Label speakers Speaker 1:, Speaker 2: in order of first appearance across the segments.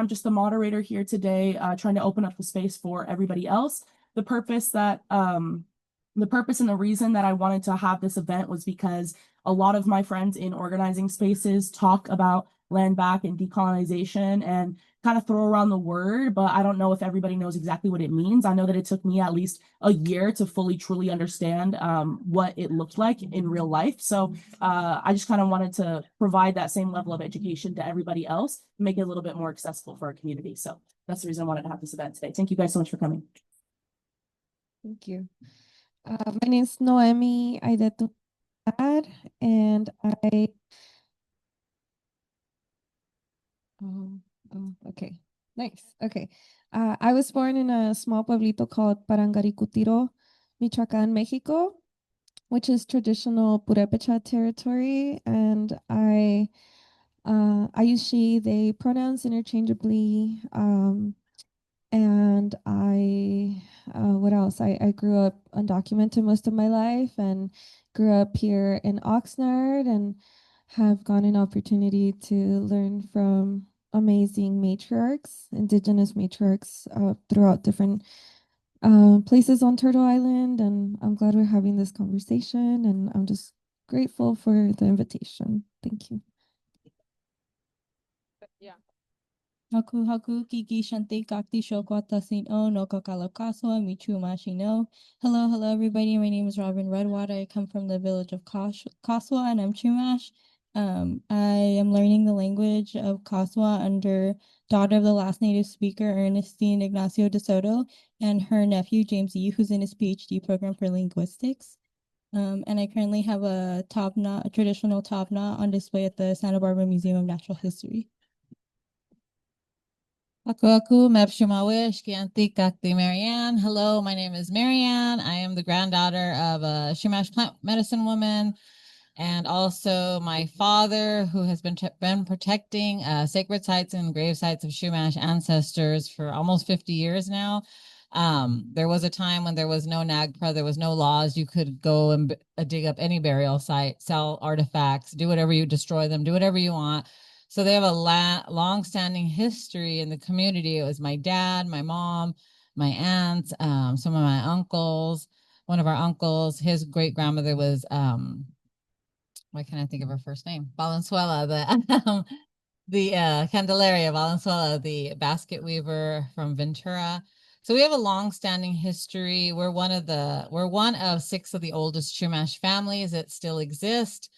Speaker 1: I'm just the moderator here today, trying to open up the space for everybody else. The purpose that the purpose and the reason that I wanted to have this event was because a lot of my friends in organizing spaces talk about land back and decolonization and kind of throw around the word, but I don't know if everybody knows exactly what it means. I know that it took me at least a year to fully, truly understand what it looked like in real life. So I just kind of wanted to provide that same level of education to everybody else, make it a little bit more accessible for our community. So that's the reason I wanted to have this event today. Thank you guys so much for coming.
Speaker 2: Thank you. My name is Noemi Aidetu, and okay, nice. Okay. I was born in a small pueblito called Parangaricutiro, Michoacán, Mexico, which is traditional Purépecha territory, and I use she, they pronouns interchangeably. And what else? I grew up undocumented most of my life and grew up here in Oxnard and have gotten an opportunity to learn from amazing matriarchs, indigenous matriarchs throughout different places on Turtle Island. And I'm glad we're having this conversation, and I'm just grateful for the invitation. Thank you.
Speaker 3: Yeah. Haku haku kiki shanti kakti shokwata sin o no kakalokaswa michu mashino. Hello, everybody. My name is Robin Redwater. I come from the village of Kaswa, and I'm Chumash. I am learning the language of Kaswa under daughter of the last native speaker, Ernestine Ignacio de Soto, and her nephew, James Yu, who's in his PhD program for linguistics. And I currently have a traditional top knot on display at the Santa Barbara Museum of Natural History. Aku Mepshumawish Kianti Kakti Marianne. Hello, my name is Marianne. I am the granddaughter of a Shumash plant medicine woman, and also my father, who has been protecting sacred sites and grave sites of Shumash ancestors for almost 50 years now. There was a time when there was no NAGPRA, there was no laws. You could go and dig up any burial site, sell artifacts, do whatever you destroy them, do whatever you want. So they have a long-standing history in the community. It was my dad, my mom, my aunts, some of my uncles. One of our uncles, his great-grandmother was, why can't I think of her first name? Valenzuela, the Candelaria Valenzuela, the basket weaver from Ventura. So we have a long-standing history. We're one of 6 of the oldest Chumash families that still exist.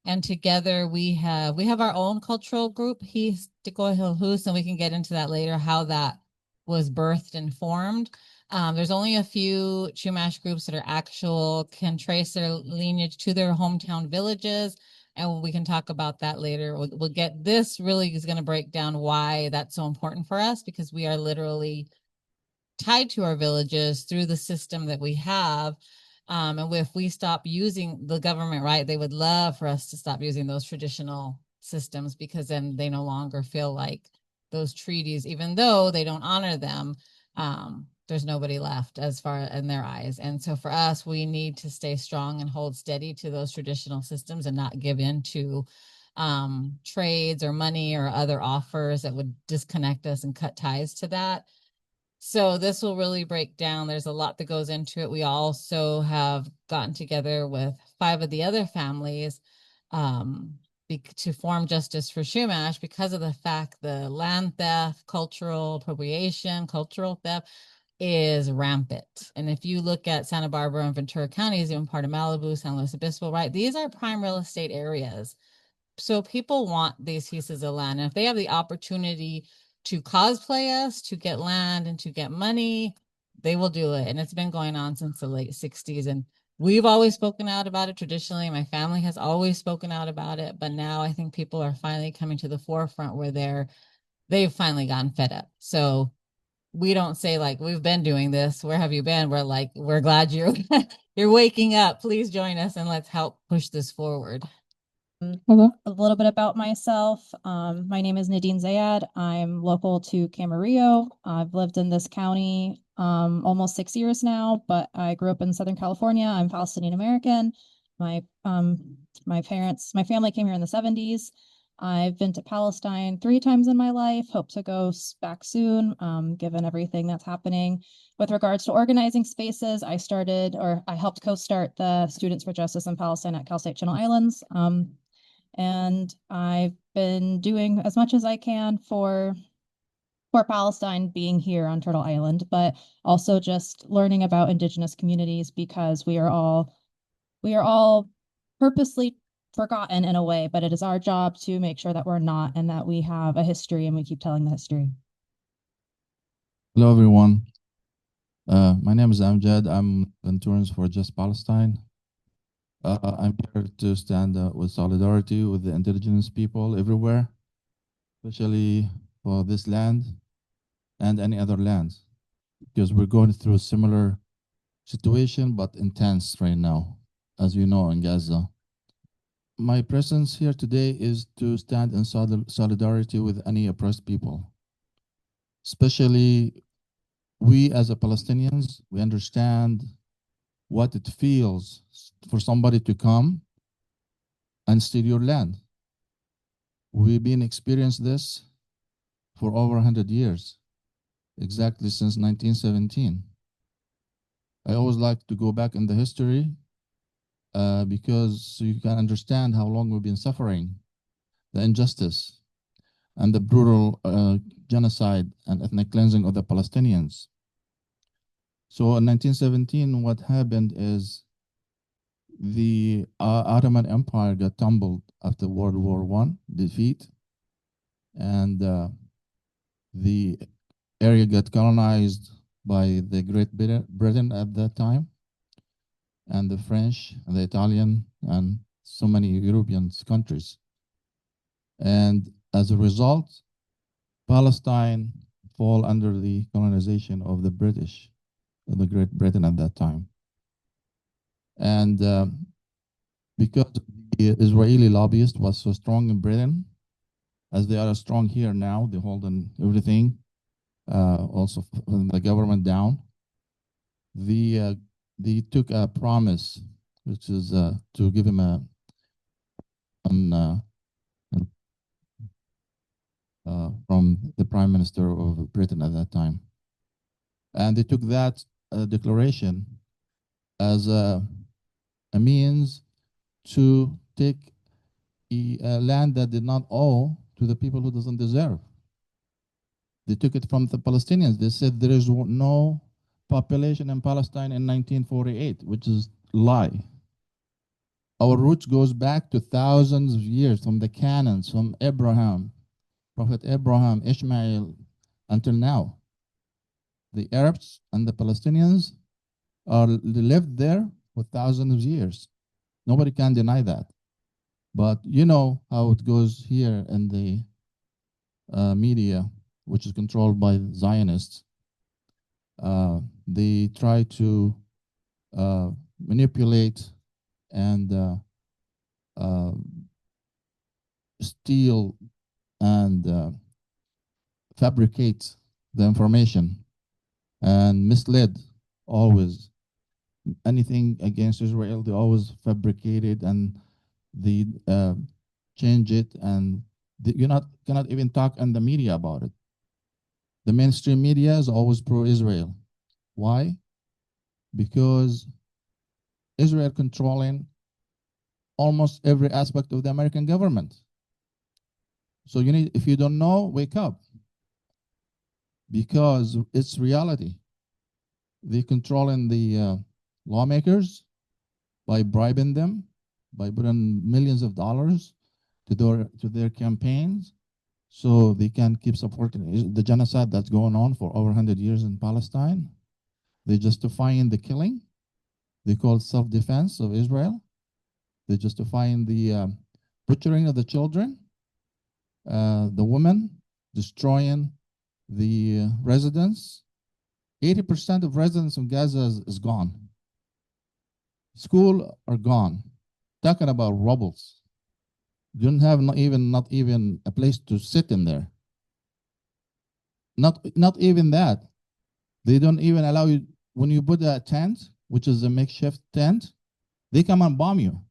Speaker 3: And together we have our own cultural group, He's Tiko Hilhus, and we can get into that later, how that was birthed and formed. There's only a few Chumash groups that can trace their lineage to their hometown villages, and we can talk about that later. This really is going to break down why that's so important for us, because we are literally tied to our villages through the system that we have. And if we stop using the government, right, they would love for us to stop using those traditional systems, because then they no longer feel like those treaties, even though they don't honor them, there's nobody left as far in their eyes. And so for us, we need to stay strong and hold steady to those traditional systems and not give in to trades or money or other offers that would disconnect us and cut ties to that. So this will really break down. There's a lot that goes into it. We also have gotten together with 5 of the other families to form Justice for Shumash, because of the fact the land theft, cultural appropriation, cultural theft is rampant. And if you look at Santa Barbara and Ventura counties, even part of Malibu, San Luis Obispo, right, these are prime real estate areas. So people want these pieces of land. And if they have the opportunity to cosplay us, to get land and to get money, they will do it. And it's been going on since the late 60s. And we've always spoken out about it traditionally. My family has always spoken out about it. But now I think people are finally coming to the forefront where they've finally gotten fed up. So we don't say like, we've been doing this, where have you been? We're like, we're glad you're waking up. Please join us and let's help push this forward.
Speaker 4: A little bit about myself. My name is Nadine Zayad. I'm local to Camarillo. I've lived in this county almost 6 years now, but I grew up in Southern California. I'm Palestinian American. My family came here in the 70s. I've been to Palestine 3 times in my life, hope to go back soon, given everything that's happening. With regards to organizing spaces, I helped co-start the Students for Justice in Palestine at Cal State Channel Islands. And I've been doing as much as I can for Palestine being here on Turtle Island, but also just learning about Indigenous communities because we are all purposely forgotten in a way, but it is our job to make sure that we're not and that we have a history and we keep telling the history.
Speaker 5: Hello, everyone. My name is Amjad. I'm Venturans for Just Palestine. I'm here to stand with solidarity with the indigenous people everywhere, especially for this land and any other land, because we're going through a similar situation, but intense right now, as you know, in Gaza. My presence here today is to stand in solidarity with any oppressed people, especially we as a Palestinians. We understand what it feels for somebody to come and steal your land. We've been experiencing this for over 100 years, exactly since 1917. I always like to go back in the history because so you can understand how long we've been suffering the injustice and the brutal genocide and ethnic cleansing of the Palestinians. So in 1917, what happened is the Ottoman Empire got tumbled after World War I defeat, and the area got colonized by the Great Britain at that time, and the French, and the Italian, and so many European countries. And as a result, Palestine fall under the colonization of the British, of the Great Britain at that time. And because the Israeli lobbyist was so strong in Britain, as they are strong here now, they hold on everything, also the government down. They took a promise, which is to give him from the Prime Minister of Britain at that time. And they took that declaration as a means to take a land that did not owe to the people who doesn't deserve. They took it from the Palestinians. They said there is no population in Palestine in 1948, which is a lie. Our roots goes back to thousands of years from the canons, from Abraham, Prophet Abraham, Ishmael, until now. The Arabs and the Palestinians lived there for thousands of years. Nobody can deny that. But you know how it goes here in the media, which is controlled by Zionists. They try to manipulate and steal and fabricate the information and mislead always. Anything against Israel, they always fabricate it and they change it, and you cannot even talk in the media about it. The mainstream media is always pro-Israel. Why? Because Israel controlling almost every aspect of the American government. So if you don't know, wake up, because it's reality. They controlling the lawmakers by bribing them, by putting millions of dollars to their campaigns, so they can keep supporting the genocide that's going on for over 100 years in Palestine. They're justifying the killing. They call it self-defense of Israel. They're justifying the butchering of the children, the women, destroying the residents. 80% of residents in Gaza is gone. School are gone. Talking about rubbles. You don't have not even a place to sit in there. Not even that. They don't even allow you, when you put a tent, which is a makeshift tent, they come and bomb you.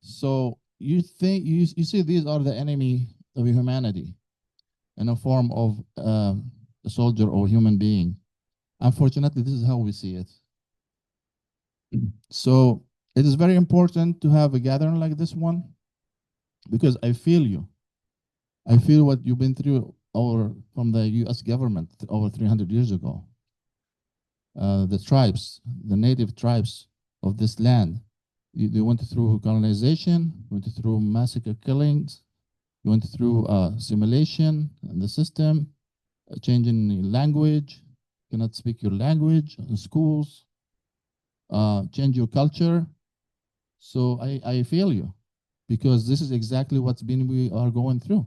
Speaker 5: So you think you see these are the enemy of humanity in a form of a soldier or human being. Unfortunately, this is how we see it. So it is very important to have a gathering like this one because I feel you. I feel what you've been through from the US government over 300 years ago. The tribes, the native tribes of this land, they went through colonization, went through massacre killings, went through assimilation in the system, changing language, cannot speak your language in schools, change your culture. So I feel you because this is exactly we are going through.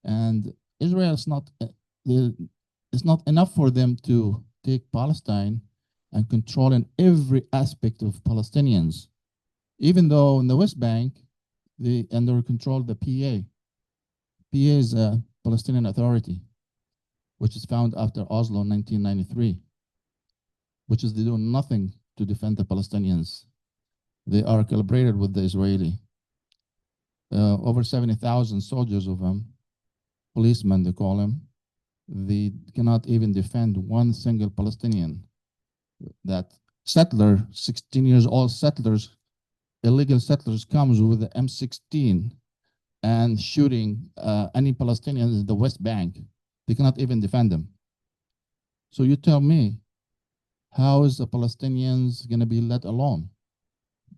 Speaker 5: And Israel is not, it's not enough for them to take Palestine and controlling every aspect of Palestinians, even though in the West Bank, they under control the PA. PA is a Palestinian Authority, which is found after Oslo in 1993, which is they do nothing to defend the Palestinians. They are collaborated with the Israeli. Over 70,000 soldiers of them, policemen they call them, they cannot even defend one single Palestinian. That settler, 16 years old settlers, illegal settlers comes with the M16 and shooting any Palestinians in the West Bank. They cannot even defend them. So you tell me, how is the Palestinians going to be let alone?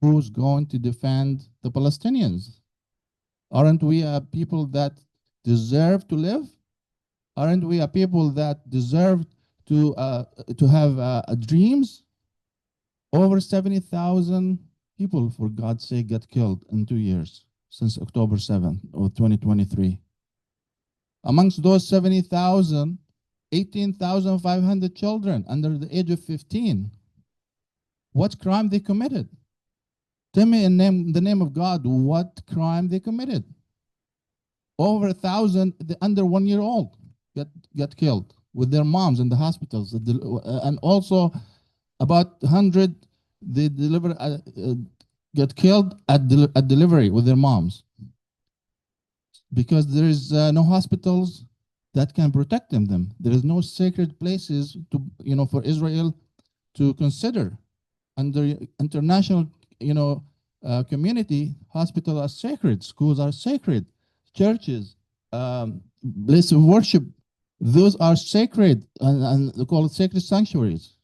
Speaker 5: Who's going to defend the Palestinians? Aren't we a people that deserve to live? Aren't we a people that deserve to have dreams? Over 70,000 people, for God's sake, got killed in 2 years since October 7th of 2023. Amongst those 70,000, 18,500 children under the age of 15. What crime they committed? Tell me in the name of God, what crime they committed? Over 1,000 under 1 year old got killed with their moms in the hospitals, and also about 100 they get killed at delivery with their moms because there is no hospitals that can protect them. There is no sacred places for Israel to consider under international community. Hospitals are sacred, schools are sacred, churches, places of worship, those are sacred, and they call it sacred sanctuaries.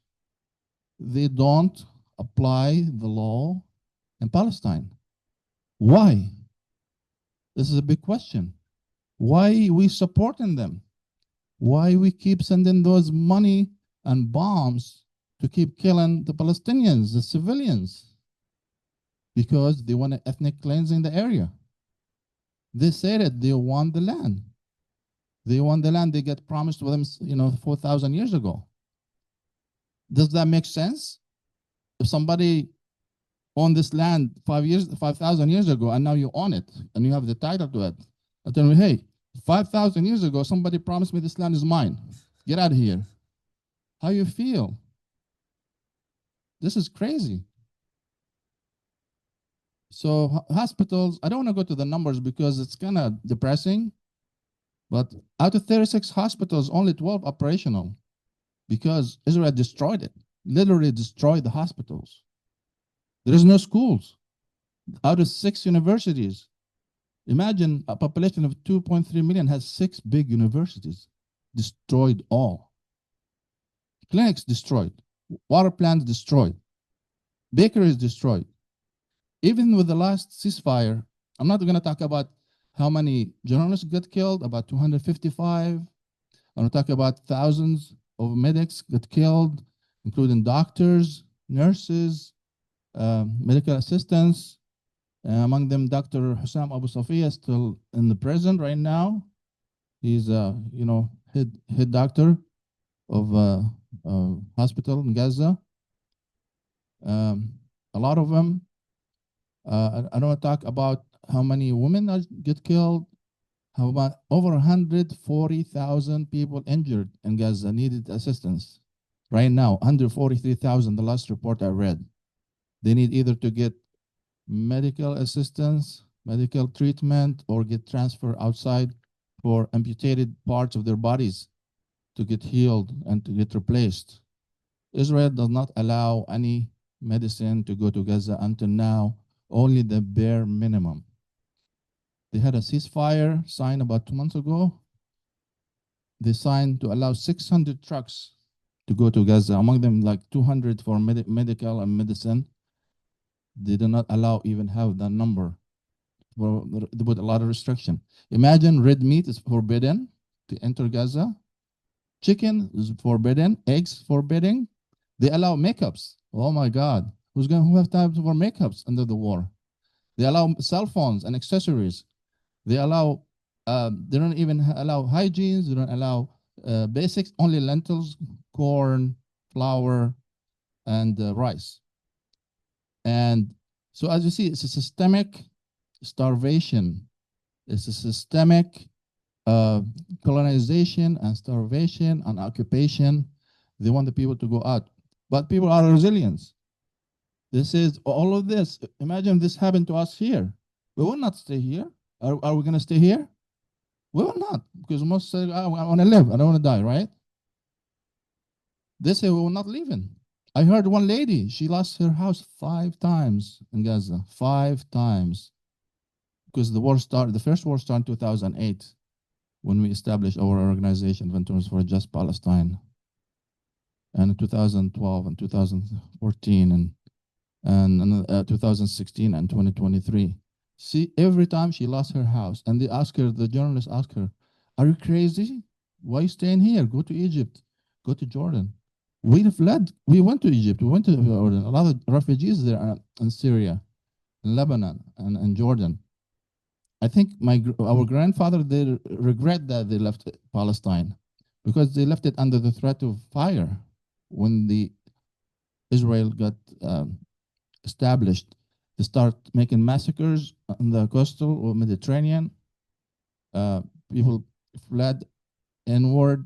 Speaker 5: They don't apply the law in Palestine. Why? This is a big question. Why we supporting them? Why we keep sending those money and bombs to keep killing the Palestinians, the civilians? Because they want an ethnic cleansing in the area. They said it, they want the land. They want the land they get promised to them, 4,000 years ago. Does that make sense? If somebody owned this land 5,000 years ago, and now you own it, and you have the title to it, I tell you, hey, 5,000 years ago, somebody promised me this land is mine. Get out of here. How you feel? This is crazy. So hospitals, I don't want to go to the numbers because it's kind of depressing, but out of 36 hospitals, only 12 operational because Israel destroyed it, literally destroyed the hospitals. There is no schools. Out of 6 universities, imagine a population of 2.3 million has 6 big universities, destroyed all. Clinics destroyed, water plants destroyed, bakeries destroyed. Even with the last ceasefire, I'm not going to talk about how many journalists got killed, about 255. I'm going to talk about thousands of medics got killed, including doctors, nurses, medical assistants. Among them, Dr. Hussam Abu Safiya is still in the prison right now. He's head doctor of hospital in Gaza. A lot of them. I don't want to talk about how many women get killed. How about over 140,000 people injured in Gaza needed assistance right now? 143,000, the last report I read. They need either to get medical assistance, medical treatment, or get transferred outside for amputated parts of their bodies to get healed and to get replaced. Israel does not allow any medicine to go to Gaza until now, only the bare minimum. They had a ceasefire signed about 2 months ago. They signed to allow 600 trucks to go to Gaza, among them like 200 for medical and medicine. They do not allow even have that number. They put a lot of restriction. Imagine red meat is forbidden to enter Gaza. Chicken is forbidden. Eggs forbidden. They allow makeups. Oh my God. Who have time for makeups under the war? They allow cell phones and accessories. They allow, they don't even allow hygienes. They don't allow basics, only lentils, corn, flour, and rice. And so as you see, it's a systemic starvation. It's a systemic colonization and starvation and occupation. They want the people to go out. But people are resilient. This is all of this. Imagine this happened to us here. We will not stay here. Are we going to stay here? We will not, because most say, I want to live. I don't want to die, right? They say we will not leave in. I heard one lady, she lost her house 5 times in Gaza. 5 times. Because the first war started in 2008 when we established our organization, Ventura for a Just Palestine. And in 2012 and 2014 and 2016 and 2023. See, every time she lost her house, and they ask her, the journalists ask her, are you crazy? Why are you staying here? Go to Egypt. Go to Jordan. We fled. We went to Egypt. We went to Jordan. A lot of refugees there are in Syria, in Lebanon, and Jordan. I think our grandfather, they regret that they left Palestine because they left it under the threat of fire when Israel got established. They start making massacres in the coastal or Mediterranean. People fled inward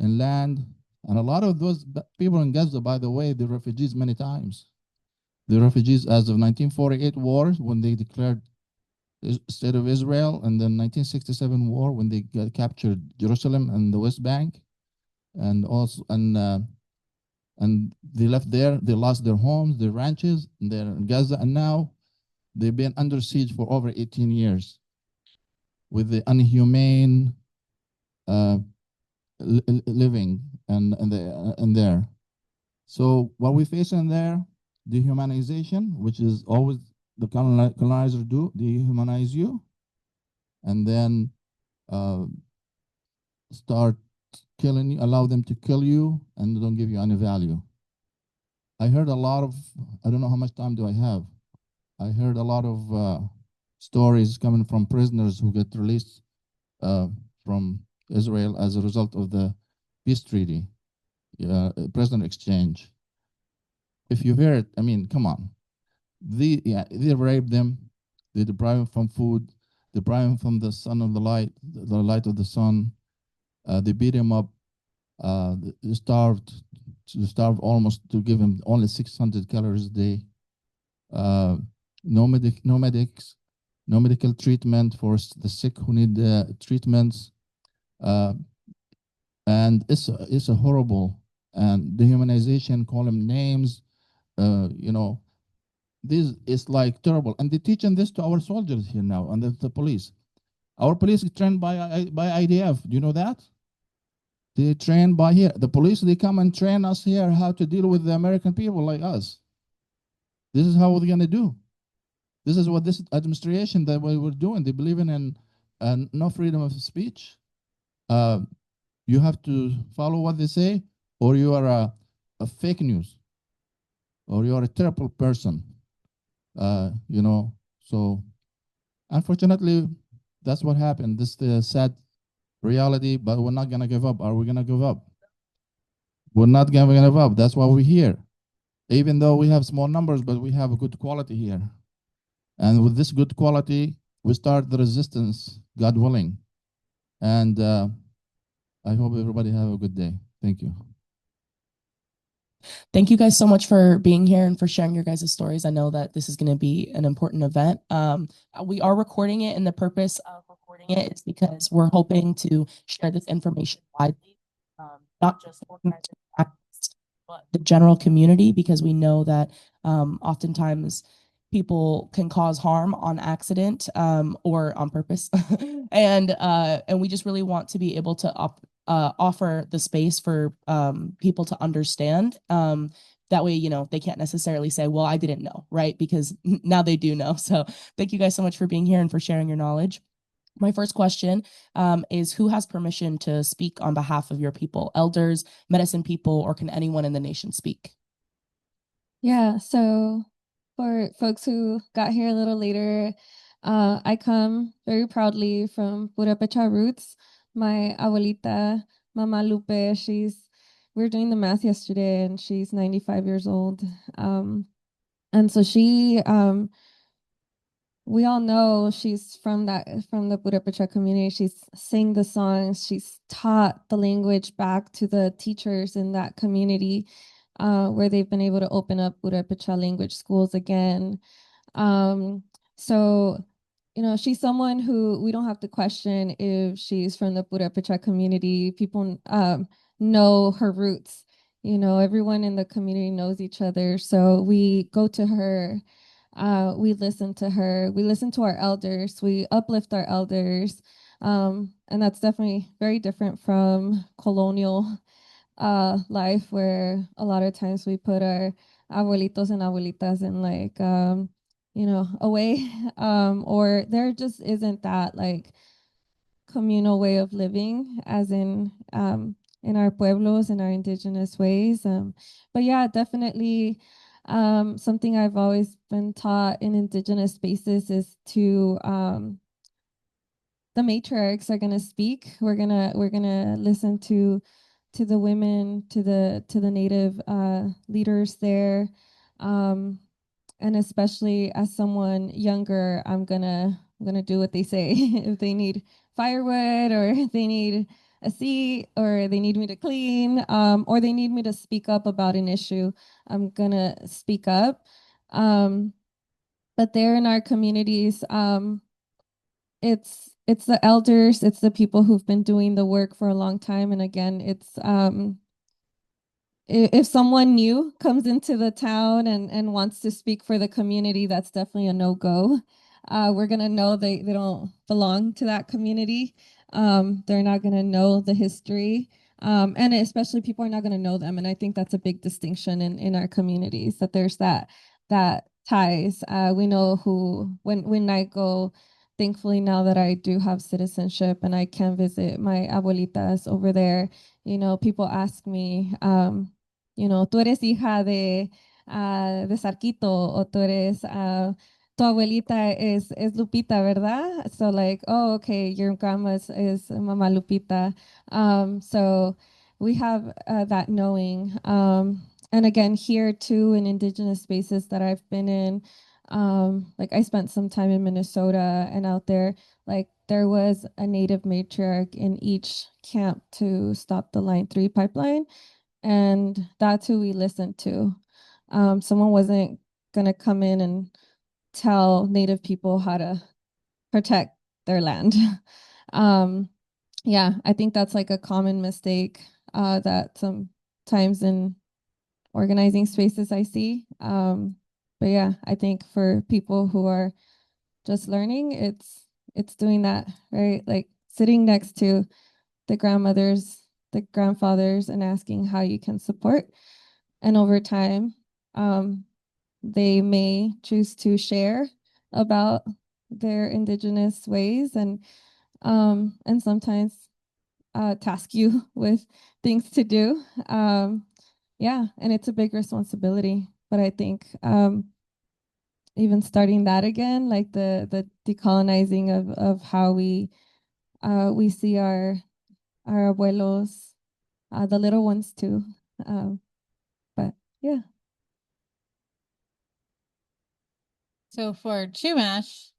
Speaker 5: inland. And a lot of those people in Gaza, by the way, they're refugees many times. The refugees as of 1948 war, when they declared the state of Israel, and then 1967 war, when they captured Jerusalem and the West Bank. And also, and they left there, they lost their homes, their ranches, and they're in Gaza, and now they've been under siege for over 18 years with the inhumane living and there. So what we face in there, dehumanization, which is always the colonizer do, dehumanize you, and then start killing you, allow them to kill you, and don't give you any value. I heard a lot of, I don't know how much time do I have. I heard a lot of stories coming from prisoners who get released from Israel as a result of the peace treaty, prisoner exchange. If you hear it, I mean, come on. They rape them, they deprive them from food, deprive them from the sun of the light of the sun. They beat him up. They starved almost to give him only 600 calories a day. No medics, no medical treatment for the sick who need treatments. And it's a horrible and dehumanization, call them names, you know, this is like terrible. And they're teaching this to our soldiers here now and the police. Our police is trained by IDF. Do you know that? They trained by here. The police, they come and train us here how to deal with the American people like us. This is how we're going to do. This is what this administration that we were doing. They believe in no freedom of speech. You have to follow what they say, or you are a fake news, or you are a terrible person. You know, so unfortunately, that's what happened. This is the sad reality, but we're not gonna give up. Are we gonna give up? We're not gonna give up. That's why we're here. Even though we have small numbers, but we have a good quality here. And with this good quality, we start the resistance, God willing. And I hope everybody have a good day. Thank you.
Speaker 1: Thank you guys so much for being here and for sharing your guys' stories. I know that this is going to be an important event. We are recording it, and the purpose of recording it is because we're hoping to share this information widely, not just organizers, activists, but the general community, because we know that oftentimes people can cause harm on accident or on purpose, and we just really want to be able to offer the space for people to understand. That way, they can't necessarily say, well, I didn't know, right? Because now they do know. So thank you guys so much for being here and for sharing your knowledge. My first question is, who has permission to speak on behalf of your people, elders, medicine people, or can anyone in the nation speak?
Speaker 2: Yeah, so for folks who got here a little later, I come very proudly from Purepecha roots. My abuelita, Mama Lupe, we were doing the math yesterday and she's 95 years old. And so we all know she's from the Purepecha community. She's sang the songs, she's taught the language back to the teachers in that community, where they've been able to open up Purepecha language schools again. Um, so, she's someone who we don't have to question if she's from the Purepecha community. People know her roots. Everyone in the community knows each other. So we go to her, we listen to her, we listen to our elders, we uplift our elders. And that's definitely very different from colonial life, where a lot of times we put our abuelitos and abuelitas in like away, or there just isn't that like communal way of living as in our pueblos, in our indigenous ways. But yeah, definitely, something I've always been taught in indigenous spaces is to the matriarchs are gonna speak. We're gonna listen to the women, to the native leaders there, um, and especially as someone younger, I'm gonna do what they say. If they need firewood, or if they need a seat, or they need me to clean, or they need me to speak up about an issue, I'm gonna speak up. Um, but there in our communities, it's the elders, it's the people who've been doing the work for a long time. And again, it's if someone new comes into the town and wants to speak for the community, that's definitely a no-go. We're gonna know they don't belong to that community. They're not gonna know the history. And especially people are not gonna know them. And I think that's a big distinction in our communities, that there's that ties. We know who when I go, thankfully now that I do have citizenship and I can visit my abuelitas over there, people ask me, tú eres hija de Sarquito, o tú eres, tu abuelita es Lupita, ¿verdad? So like, oh, okay, your grandma is Mama Lupita. So we have that knowing. And again, here too, in indigenous spaces that I've been in, like I spent some time in Minnesota, and out there, like there was a native matriarch in each camp to stop the Line 3 pipeline, and that's who we listened to. Someone wasn't gonna come in and tell Native people how to protect their land. um, yeah, I think that's like a common mistake that sometimes in organizing spaces I see. But yeah, I think for people who are just learning, it's doing that, right? Like sitting next to the grandmothers, the grandfathers, and asking how you can support. And over time, they may choose to share about their indigenous ways, and sometimes task you with things to do. Yeah, and it's a big responsibility. But I think even starting that again, like the decolonizing of how we see our abuelos, the little ones too. But yeah.
Speaker 3: So for Chumash,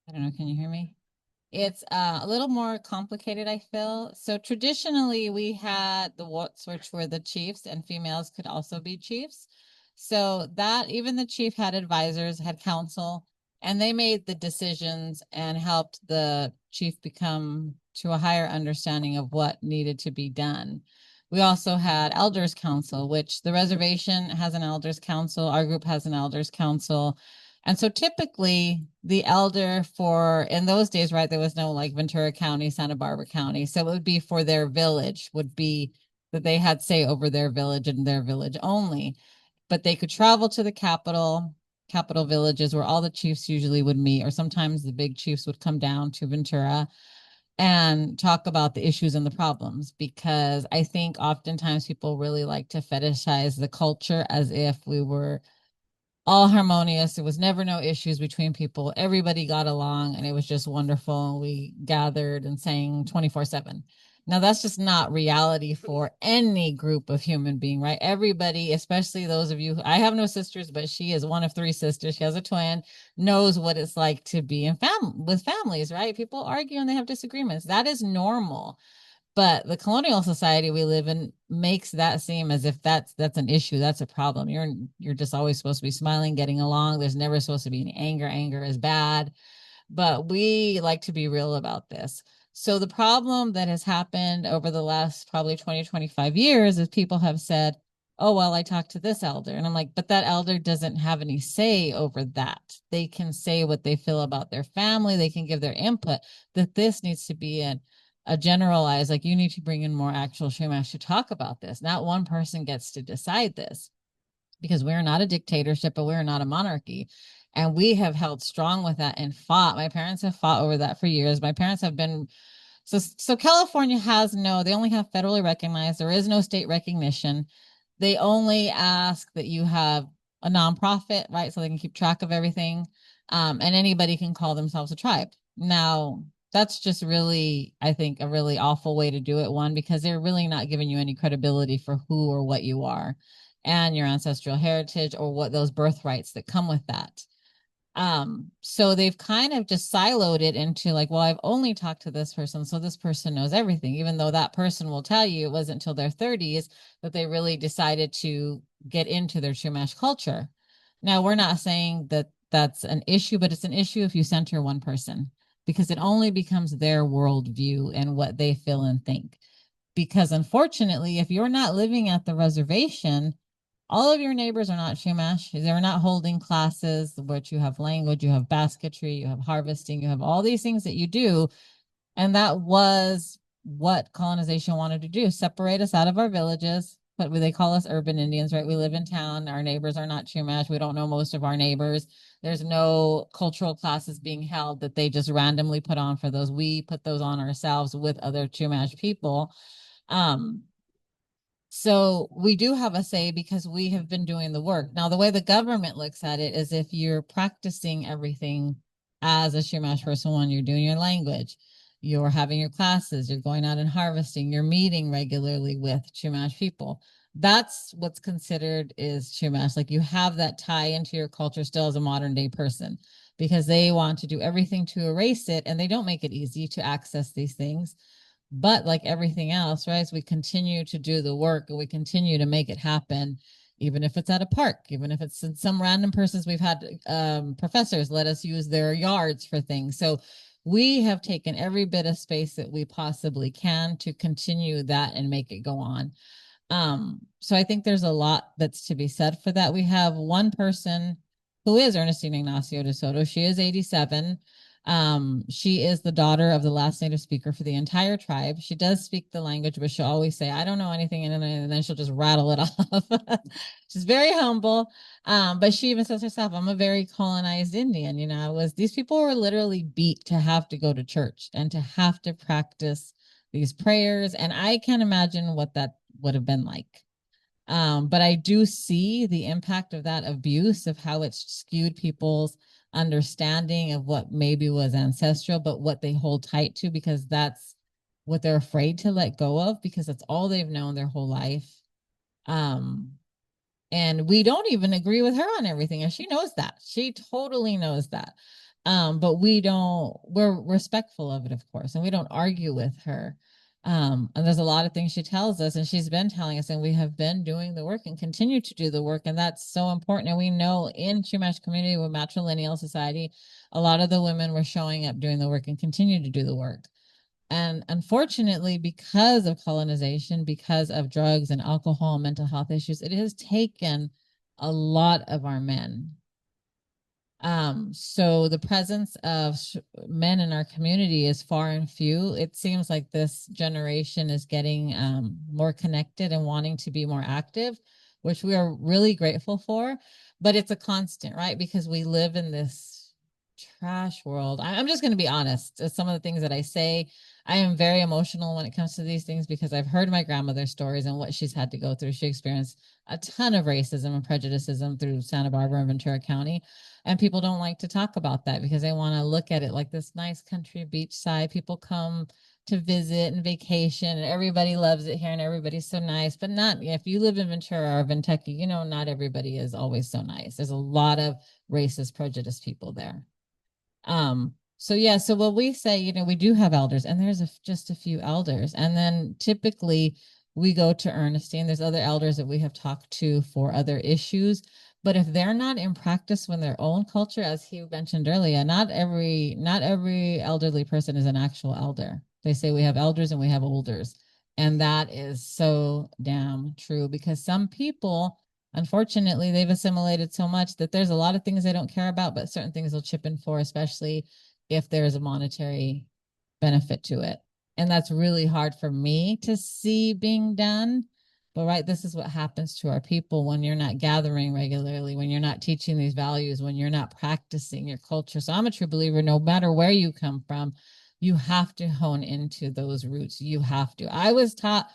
Speaker 3: I don't know, can you hear me? It's a little more complicated, I feel. So traditionally, we had the Wots, which were the chiefs, and females could also be chiefs. So that even the chief had advisors, had counsel, and they made the decisions and helped the chief become to a higher understanding of what needed to be done. We also had elders council, which the reservation has an elders council. Our group has an elders council. And so typically the elder for, in those days, right, there was no like Ventura County, Santa Barbara County. So it would be for their village, would be that they had say over their village and their village only. But they could travel to the capital villages where all the chiefs usually would meet, or sometimes the big chiefs would come down to Ventura and talk about the issues and the problems, because I think oftentimes people really like to fetishize the culture as if we were all harmonious. There was never no issues between people. Everybody got along and it was just wonderful. We gathered and sang 24/7. Now that's just not reality for any group of human being, right? Everybody, especially those of you, I have no sisters, but she is one of 3 sisters. She has a twin, knows what it's like to be in with families, right? People argue and they have disagreements. That is normal. But the colonial society we live in makes that seem as if that's an issue, that's a problem. You're just always supposed to be smiling, getting along. There's never supposed to be any anger. Anger is bad. But we like to be real about this. So the problem that has happened over the last probably 20, 25 years is people have said, oh, well, I talked to this elder. And I'm like, but that elder doesn't have any say over that. They can say what they feel about their family. They can give their input, that this needs to be a generalized, like you need to bring in more actual Shumash to talk about this. Not one person gets to decide this, because we're not a dictatorship, but we're not a monarchy. And we have held strong with that and fought. My parents have fought over that for years. My parents have been, so California has no, they only have federally recognized. There is no state recognition. They only ask that you have a nonprofit, right? So they can keep track of everything. And anybody can call themselves a tribe. Now, that's just really, I think, a really awful way to do it. One, because they're really not giving you any credibility for who or what you are and your ancestral heritage or what those birthrights that come with that. So they've kind of just siloed it into like, well, I've only talked to this person, so this person knows everything, even though that person will tell you it wasn't until their 30s that they really decided to get into their Chumash culture. Now, we're not saying that that's an issue, but it's an issue if you center one person, because it only becomes their worldview and what they feel and think. Because unfortunately, if you're not living at the reservation, all of your neighbors are not Chumash. They're not holding classes, which you have language, you have basketry, you have harvesting, you have all these things that you do. And that was what colonization wanted to do, separate us out of our villages. But they call us urban Indians, right? We live in town. Our neighbors are not Chumash. We don't know most of our neighbors. There's no cultural classes being held that they just randomly put on for those. We put those on ourselves with other Chumash people. So we do have a say because we have been doing the work. Now, the way the government looks at it is if you're practicing everything as a Chumash person, one, you're doing your language, you're having your classes, you're going out and harvesting, you're meeting regularly with Chumash people. That's what's considered is Chumash. Like you have that tie into your culture still as a modern day person, because they want to do everything to erase it, and they don't make it easy to access these things. But like everything else, right, as we continue to do the work and we continue to make it happen, even if it's at a park, even if it's in some random persons, we've had professors let us use their yards for things. So we have taken every bit of space that we possibly can to continue that and make it go on. So I think there's a lot that's to be said for that. We have one person who is Ernestine Ignacio de Soto. She is 87. She is the daughter of the last native speaker for the entire tribe. She does speak the language, but she'll always say, I don't know anything. And then she'll just rattle it off. She's very humble. But she even says herself, I'm a very colonized Indian. You know, these people were literally beat to have to go to church and to have to practice these prayers. And I can't imagine what that would have been like. But I do see the impact of that abuse, of how it's skewed people's understanding of what maybe was ancestral, but what they hold tight to because that's what they're afraid to let go of, because that's all they've known their whole life. And we don't even agree with her on everything, and she knows that. She totally knows that. But we're respectful of it, of course, and we don't argue with her. And there's a lot of things she tells us, and she's been telling us, and we have been doing the work and continue to do the work. And that's so important. And we know in Chumash community with matrilineal society, a lot of the women were showing up doing the work and continue to do the work. And unfortunately, because of colonization, because of drugs and alcohol and mental health issues, it has taken a lot of our men. So the presence of men in our community is far and few. It seems like this generation is getting more connected and wanting to be more active, which we are really grateful for. But it's a constant, right? Because we live in this trash world. I'm just going to be honest. Some of the things that I say, I am very emotional when it comes to these things because I've heard my grandmother's stories and what she's had to go through. She experienced a ton of racism and prejudicism through Santa Barbara and Ventura County. And people don't like to talk about that because they want to look at it like this nice country beachside. People come to visit and vacation, and everybody loves it here, and everybody's so nice. But not if you live in Ventura or Kentucky, you know, not everybody is always so nice. There's a lot of racist, prejudiced people there. So yeah, so what we say, you know, we do have elders, and there's just a few elders, and then typically we go to Ernestine. There's other elders that we have talked to for other issues. But if they're not in practice with their own culture, as he mentioned earlier, not every elderly person is an actual elder. They say we have elders and we have olders. And that is so damn true because some people, unfortunately, they've assimilated so much that there's a lot of things they don't care about, but certain things they'll chip in for, especially if there's a monetary benefit to it. And that's really hard for me to see being done. But right, this is what happens to our people when you're not gathering regularly, when you're not teaching these values, when you're not practicing your culture. So I'm a true believer, no matter where you come from, you have to hone into those roots. You have to. I was taught,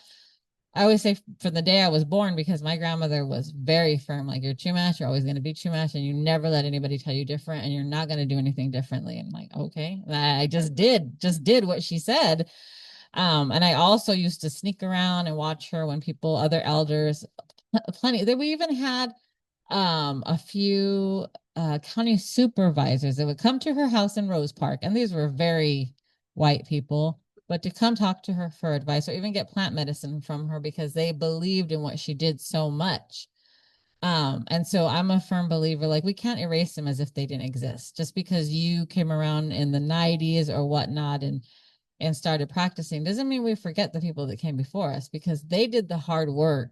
Speaker 3: I always say from the day I was born, because my grandmother was very firm, like you're Chumash, you're always going to be Chumash, and you never let anybody tell you different, and you're not going to do anything differently. And I'm like, okay, I just did what she said. And I also used to sneak around and watch her when people, other elders, plenty. That we even had a few county supervisors that would come to her house in Rose Park, and these were very white people, but to come talk to her for advice or even get plant medicine from her because they believed in what she did so much. And so I'm a firm believer, like we can't erase them as if they didn't exist. Just because you came around in the 90s or whatnot and started practicing doesn't mean we forget the people that came before us because they did the hard work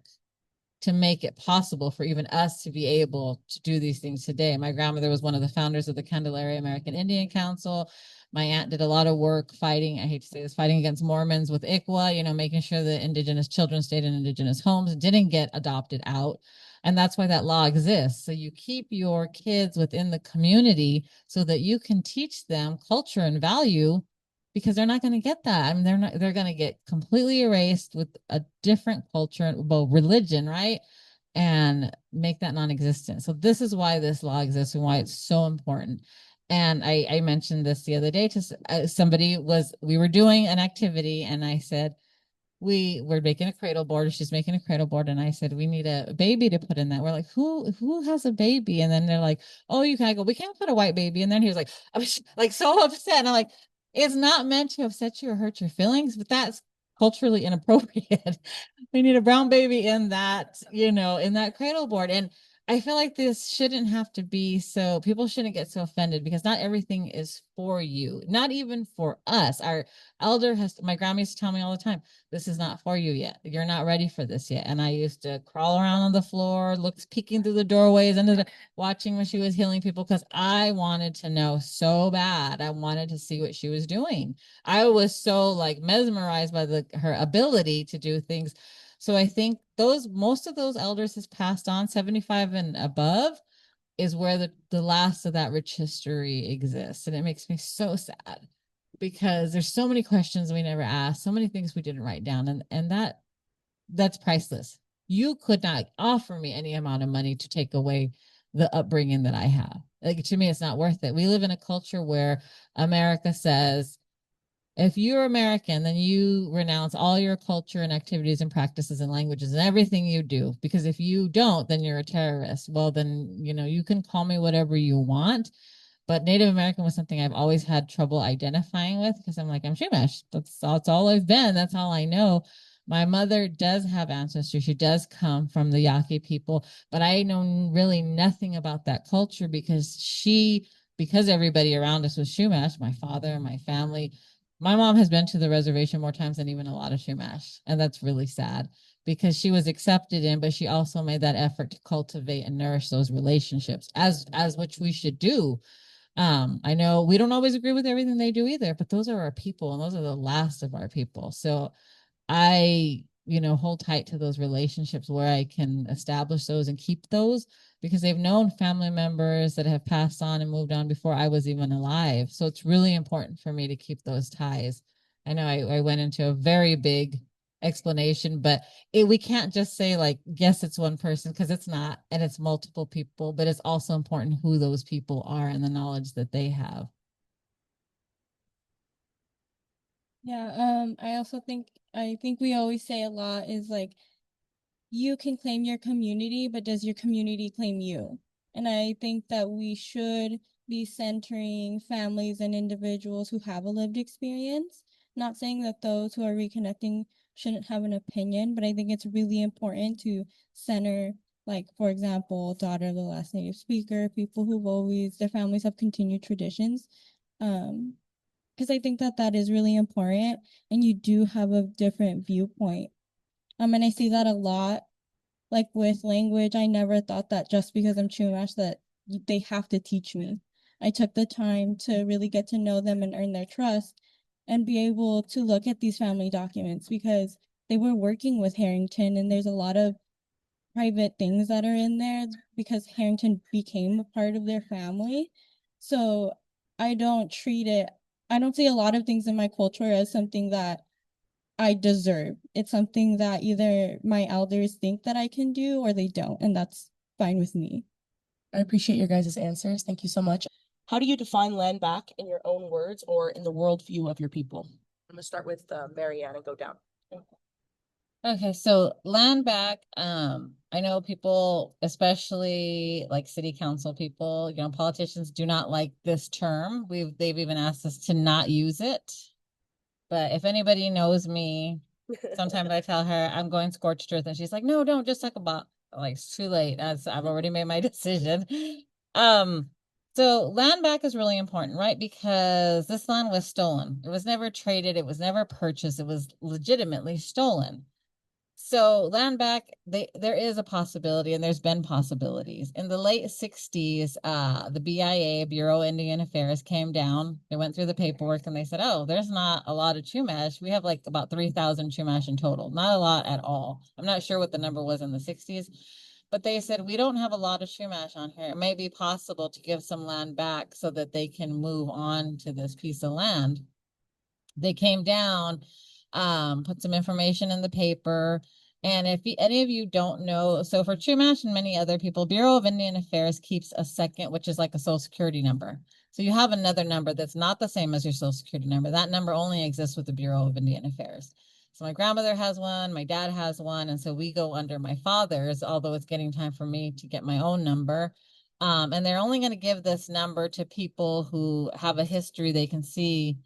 Speaker 3: to make it possible for even us to be able to do these things today. My grandmother was one of the founders of the Candelaria American Indian Council. My aunt did a lot of work fighting, I hate to say this, fighting against Mormons with ICWA, you know, making sure that indigenous children stayed in indigenous homes and didn't get adopted out. And that's why that law exists. So you keep your kids within the community so that you can teach them culture and value because they're not going to get that. I mean, they're going to get completely erased with a different culture, well, religion, right? And make that non-existent. So this is why this law exists and why it's so important. And I mentioned this the other day to we were doing an activity and I said, we're making a cradle board. She's making a cradle board. And I said, we need a baby to put in that. We're like, who has a baby? And then they're like, oh, you can. I go, we can't put a white baby. And then he was like, I was like so upset. And I'm like, it's not meant to upset you or hurt your feelings, but that's culturally inappropriate. We need a brown baby in that, you know, in that cradle board. And I feel like this shouldn't have to be so, people shouldn't get so offended because not everything is for you, not even for us. Our elder my grandma used to tell me all the time, this is not for you yet. You're not ready for this yet. And I used to crawl around on the floor, peeking through the doorways, watching when she was healing people because I wanted to know so bad. I wanted to see what she was doing. I was so like mesmerized by her ability to do things. So I think most of those elders has passed on 75 and above is where the last of that rich history exists. And it makes me so sad because there's so many questions we never asked, so many things we didn't write down. And that's priceless. You could not offer me any amount of money to take away the upbringing that I have. Like to me, it's not worth it. We live in a culture where America says, if you're American, then you renounce all your culture and activities and practices and languages and everything you do. Because if you don't, then you're a terrorist. Well, then, you know, you can call me whatever you want, But Native American was something I've always had trouble identifying with because I'm like, I'm Chumash. That's all I've been. That's all I know. My mother does have ancestry. She does come from the Yaqui people, but I know really nothing about that culture because everybody around us was Chumash, my father, my family. My mom has been to the reservation more times than even a lot of Chumash, and that's really sad because she was accepted in, but she also made that effort to cultivate and nourish those relationships as which we should do. I know we don't always agree with everything they do either, but those are our people and those are the last of our people. So I, hold tight to those relationships where I can establish those and keep those because they've known family members that have passed on and moved on before I was even alive. So it's really important for me to keep those ties. I know I went into a very big explanation, but we can't just say like, yes, it's one person because it's not, and it's multiple people, but it's also important who those people are and the knowledge that they have.
Speaker 6: Yeah, I think we always say a lot is like you can claim your community, but does your community claim you? And I think that we should be centering families and individuals who have a lived experience. Not saying that those who are reconnecting shouldn't have an opinion, but I think it's really important to center, like, for example, daughter of the last native speaker, people who've always, their families have continued traditions. Because I think that that is really important, and you do have a different viewpoint. And I see that a lot, like with language. I never thought that just because I'm Chumash that they have to teach me. I took the time to really get to know them and earn their trust and be able to look at these family documents because they were working with Harrington and there's a lot of private things that are in there because Harrington became a part of their family. So I don't treat it, I don't see a lot of things in my culture as something that I deserve. It's something that either my elders think that I can do or they don't, and that's fine with me.
Speaker 1: I appreciate your guys' answers. Thank you so much. How do you define land back in your own words or in the worldview of your people? I'm gonna start with Marianne and go down.
Speaker 3: Okay, so land back, I know people, especially like city council people, politicians do not like this term. They've even asked us to not use it. But if anybody knows me, sometimes I tell her I'm going scorched earth, and she's like, "No, don't just talk about." Like it's too late. I've already made my decision. Um, so land back is really important, right? Because this land was stolen. It was never traded. It was never purchased. It was legitimately stolen. So land back, there is a possibility, and there's been possibilities. In the late 60s, the BIA, Bureau of Indian Affairs, came down. They went through the paperwork and they said, oh, there's not a lot of Chumash. We have like about 3,000 Chumash in total. Not a lot at all. I'm not sure what the number was in the 60s, but they said, we don't have a lot of Chumash on here. It may be possible to give some land back so that they can move on to this piece of land. They came down, put some information in the paper. And if any of you don't know, so for Chumash and many other people, Bureau of Indian Affairs keeps a second, which is like a social security number. So you have another number that's not the same as your social security number. That number only exists with the Bureau of Indian Affairs. So my grandmother has one, my dad has one, and so we go under my father's, although it's getting time for me to get my own number. And they're only going to give this number to people who have a history they can see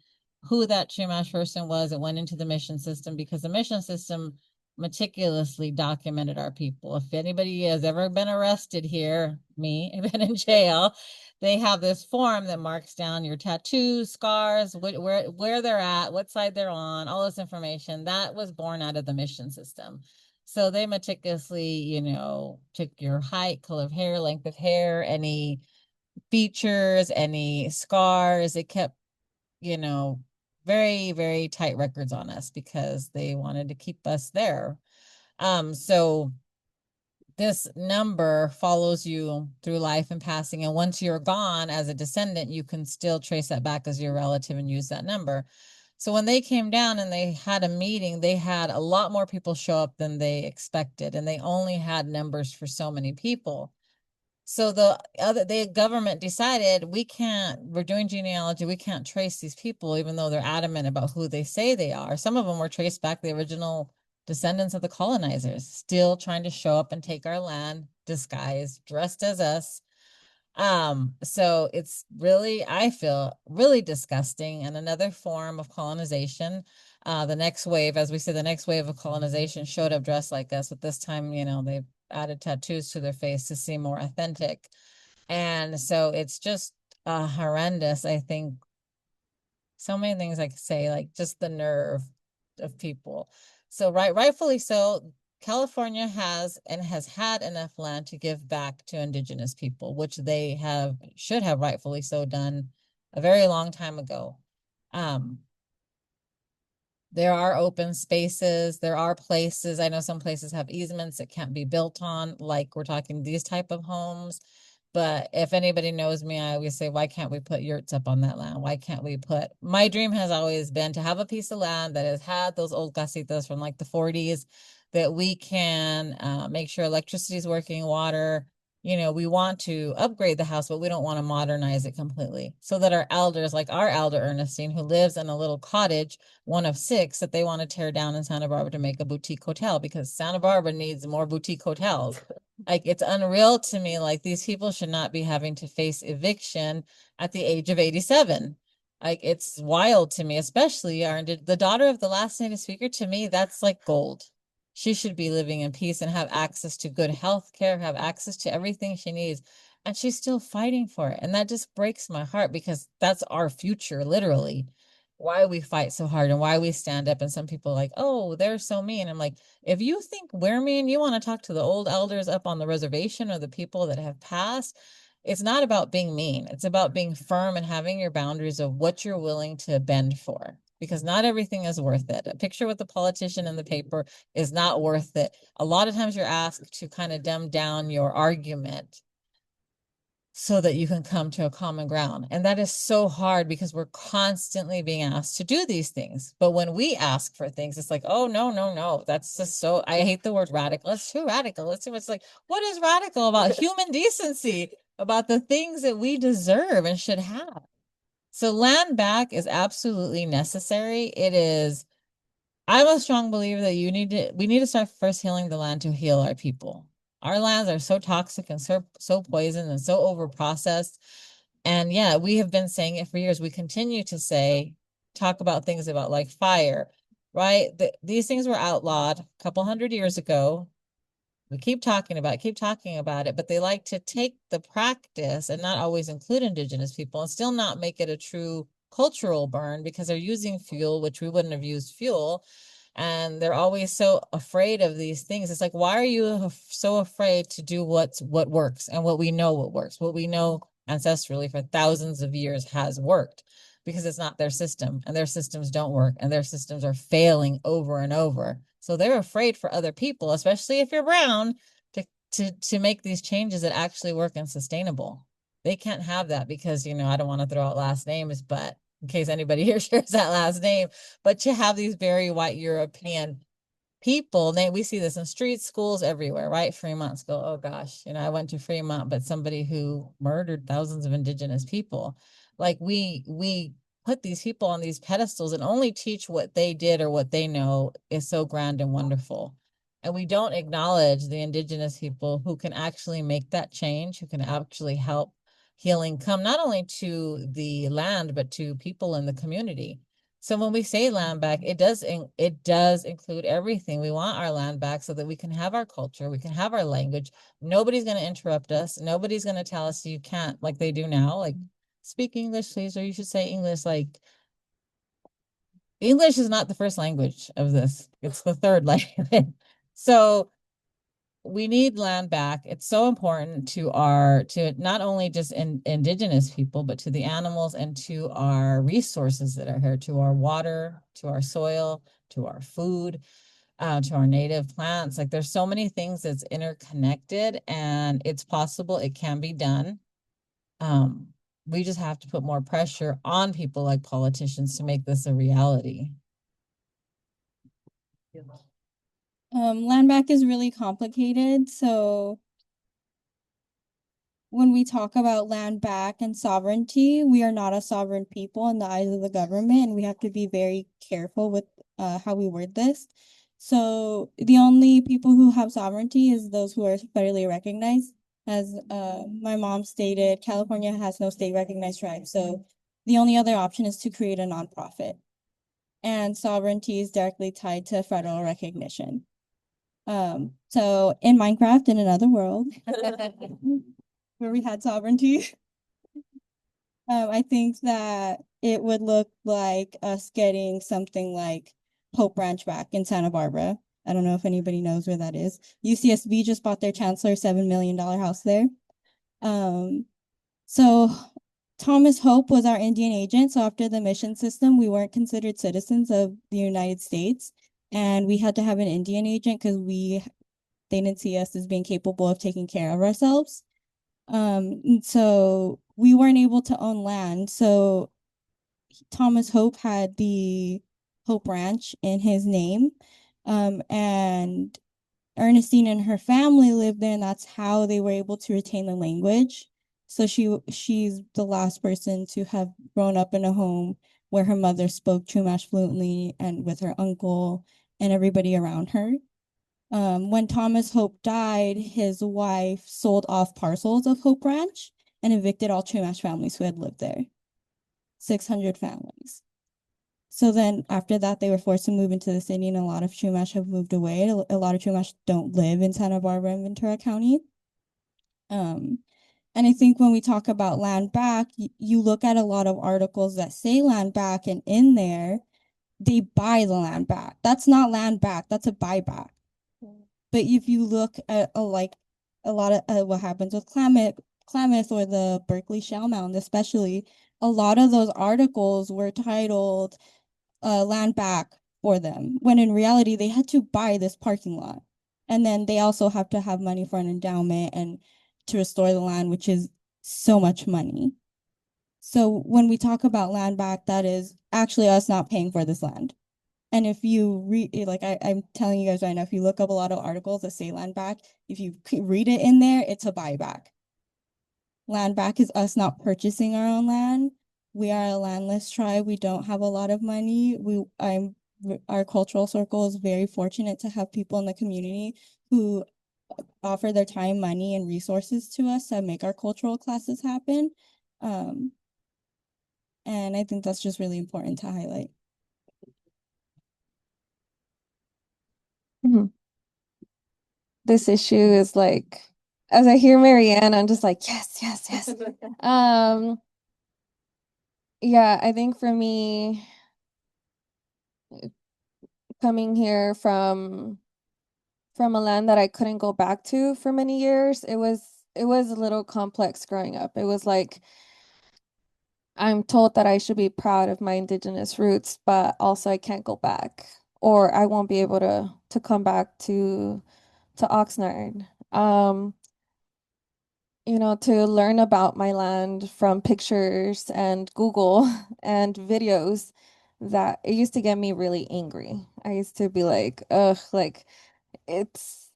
Speaker 3: who that Chumash person was that went into the mission system, because the mission system meticulously documented our people. If anybody has ever been arrested here, me, and been in jail, they have this form that marks down your tattoos, scars, where they're at, what side they're on, all this information. That was born out of the mission system. So they meticulously, took your height, color of hair, length of hair, any features, any scars. It kept, very, very tight records on us because they wanted to keep us there. So this number follows you through life and passing. And once you're gone as a descendant, you can still trace that back as your relative and use that number. So when they came down and they had a meeting, they had a lot more people show up than they expected. And they only had numbers for so many people. So the government decided we're doing genealogy, we can't trace these people, even though they're adamant about who they say they are. Some of them were traced back to the original descendants of the colonizers, still trying to show up and take our land, disguised, dressed as us. So it's really, I feel really disgusting, and another form of colonization. The next wave, as we say, the next wave of colonization showed up dressed like us, but this time, they've added tattoos to their face to seem more authentic. And so it's just horrendous. I think so many things I could say, like just the nerve of people. So rightfully so, California has had enough land to give back to indigenous people, which they should have rightfully so done a very long time ago. There are open spaces, there are places, I know some places have easements that can't be built on, like we're talking these type of homes. But if anybody knows me, I always say, why can't we put yurts up on that land? Why can't we my dream has always been to have a piece of land that has had those old casitas from like the 40s that we can make sure electricity is working, water. We want to upgrade the house, but we don't want to modernize it completely. So that our elders, like our elder Ernestine, who lives in a little cottage, one of 6, that they want to tear down in Santa Barbara to make a boutique hotel, because Santa Barbara needs more boutique hotels. Like, it's unreal to me. Like, these people should not be having to face eviction at the age of 87. Like, it's wild to me, especially the daughter of the last native speaker. To me, that's like gold. She should be living in peace and have access to good health care, have access to everything she needs. And she's still fighting for it. And that just breaks my heart, because that's our future, literally. Why we fight so hard and why we stand up. And some people are like, oh, they're so mean. I'm like, if you think we're mean, you want to talk to the old elders up on the reservation or the people that have passed. It's not about being mean. It's about being firm and having your boundaries of what you're willing to bend for, because not everything is worth it. A picture with the politician in the paper is not worth it. A lot of times you're asked to kind of dumb down your argument so that you can come to a common ground. And that is so hard, because we're constantly being asked to do these things. But when we ask for things, it's like, oh, no, no, no. That's just so, I hate the word radical. It's too radical. It's like, what is radical about human decency, about the things that we deserve and should have? So land back is absolutely necessary. It is. I'm a strong believer that we need to start first healing the land to heal our people. Our lands are so toxic and so poisoned and so overprocessed. And yeah, we have been saying it for years. We continue to talk about things about like fire, right? These things were outlawed a couple hundred years ago. We keep talking about it, but they like to take the practice and not always include indigenous people and still not make it a true cultural burn, because they're using fuel, which we wouldn't have used fuel. And they're always so afraid of these things. It's like, why are you so afraid to do what works and what we know what we know ancestrally for thousands of years has worked? Because it's not their system, and their systems don't work, and their systems are failing over and over. So they're afraid for other people, especially if you're brown, to make these changes that actually work and sustainable. They can't have that because, I don't want to throw out last names, but in case anybody here shares that last name, but you have these very white European people, we see this in streets, schools, everywhere, right? Fremont School. Oh gosh, I went to Fremont, but somebody who murdered thousands of indigenous people. Like, we put these people on these pedestals and only teach what they did or what they know is so grand and wonderful. And we don't acknowledge the indigenous people who can actually make that change, who can actually help healing come not only to the land, but to people in the community. So when we say land back, it does include everything. We want our land back so that we can have our culture, we can have our language. Nobody's going to interrupt us. Nobody's going to tell us you can't, like they do now, like, speak English, please, or you should say English. Like, English is not the first language of this. It's the third language. So we need land back. It's so important to not only just indigenous people, but to the animals and to our resources that are here, to our water, to our soil, to our food, to our native plants. Like, there's so many things that's interconnected, and it's possible, it can be done. We just have to put more pressure on people like politicians to make this a reality.
Speaker 6: Land back is really complicated. So when we talk about land back and sovereignty, we are not a sovereign people in the eyes of the government, and we have to be very careful with how we word this. So the only people who have sovereignty is those who are federally recognized, as my mom stated, California has no state recognized tribe. So the only other option is to create a nonprofit. And sovereignty is directly tied to federal recognition. So in Minecraft, in another world, where we had sovereignty, I think that it would look like us getting something like Hope Ranch back in Santa Barbara. I don't know if anybody knows where that is. UCSB just bought their chancellor $7 million house there. So Thomas Hope was our Indian agent. So after the mission system, we weren't considered citizens of the United States. And we had to have an Indian agent because they didn't see us as being capable of taking care of ourselves. So we weren't able to own land. So Thomas Hope had the Hope Ranch in his name. And Ernestine and her family lived there, and that's how they were able to retain the language. So she's the last person to have grown up in a home where her mother spoke Chumash fluently and with her uncle and everybody around her. When Thomas Hope died, his wife sold off parcels of Hope Ranch and evicted all Chumash families who had lived there. 600 families. So then after that, they were forced to move into the city, and a lot of Chumash have moved away. A lot of Chumash don't live in Santa Barbara and Ventura County. And I think when we talk about land back, you look at a lot of articles that say land back, and in there, they buy the land back. That's not land back, that's a buyback. But if you look at a lot of what happens with Klamath or the Berkeley Shell Mound, especially, a lot of those articles were titled land back for them, when in reality they had to buy this parking lot. And then they also have to have money for an endowment and to restore the land, which is so much money. So when we talk about land back, that is actually us not paying for this land. And if you read, like I'm telling you guys right now, if you look up a lot of articles that say land back, if you read it in there, it's a buyback. Land back is us not purchasing our own land. We are a landless tribe. We don't have a lot of money. Our cultural circle is very fortunate to have people in the community who offer their time, money, and resources to us to make our cultural classes happen. And I think that's just really important to highlight.
Speaker 2: This issue is like, as I hear Marianne, I'm just like, yes, yes, yes. Yeah, I think for me, coming here from a land that I couldn't go back to for many years, it was a little complex growing up. It was like I'm told that I should be proud of my indigenous roots, but also I can't go back, or I won't be able to come back to Oxnard. To learn about my land from pictures and Google and videos, that it used to get me really angry. I used to be like, ugh, like it's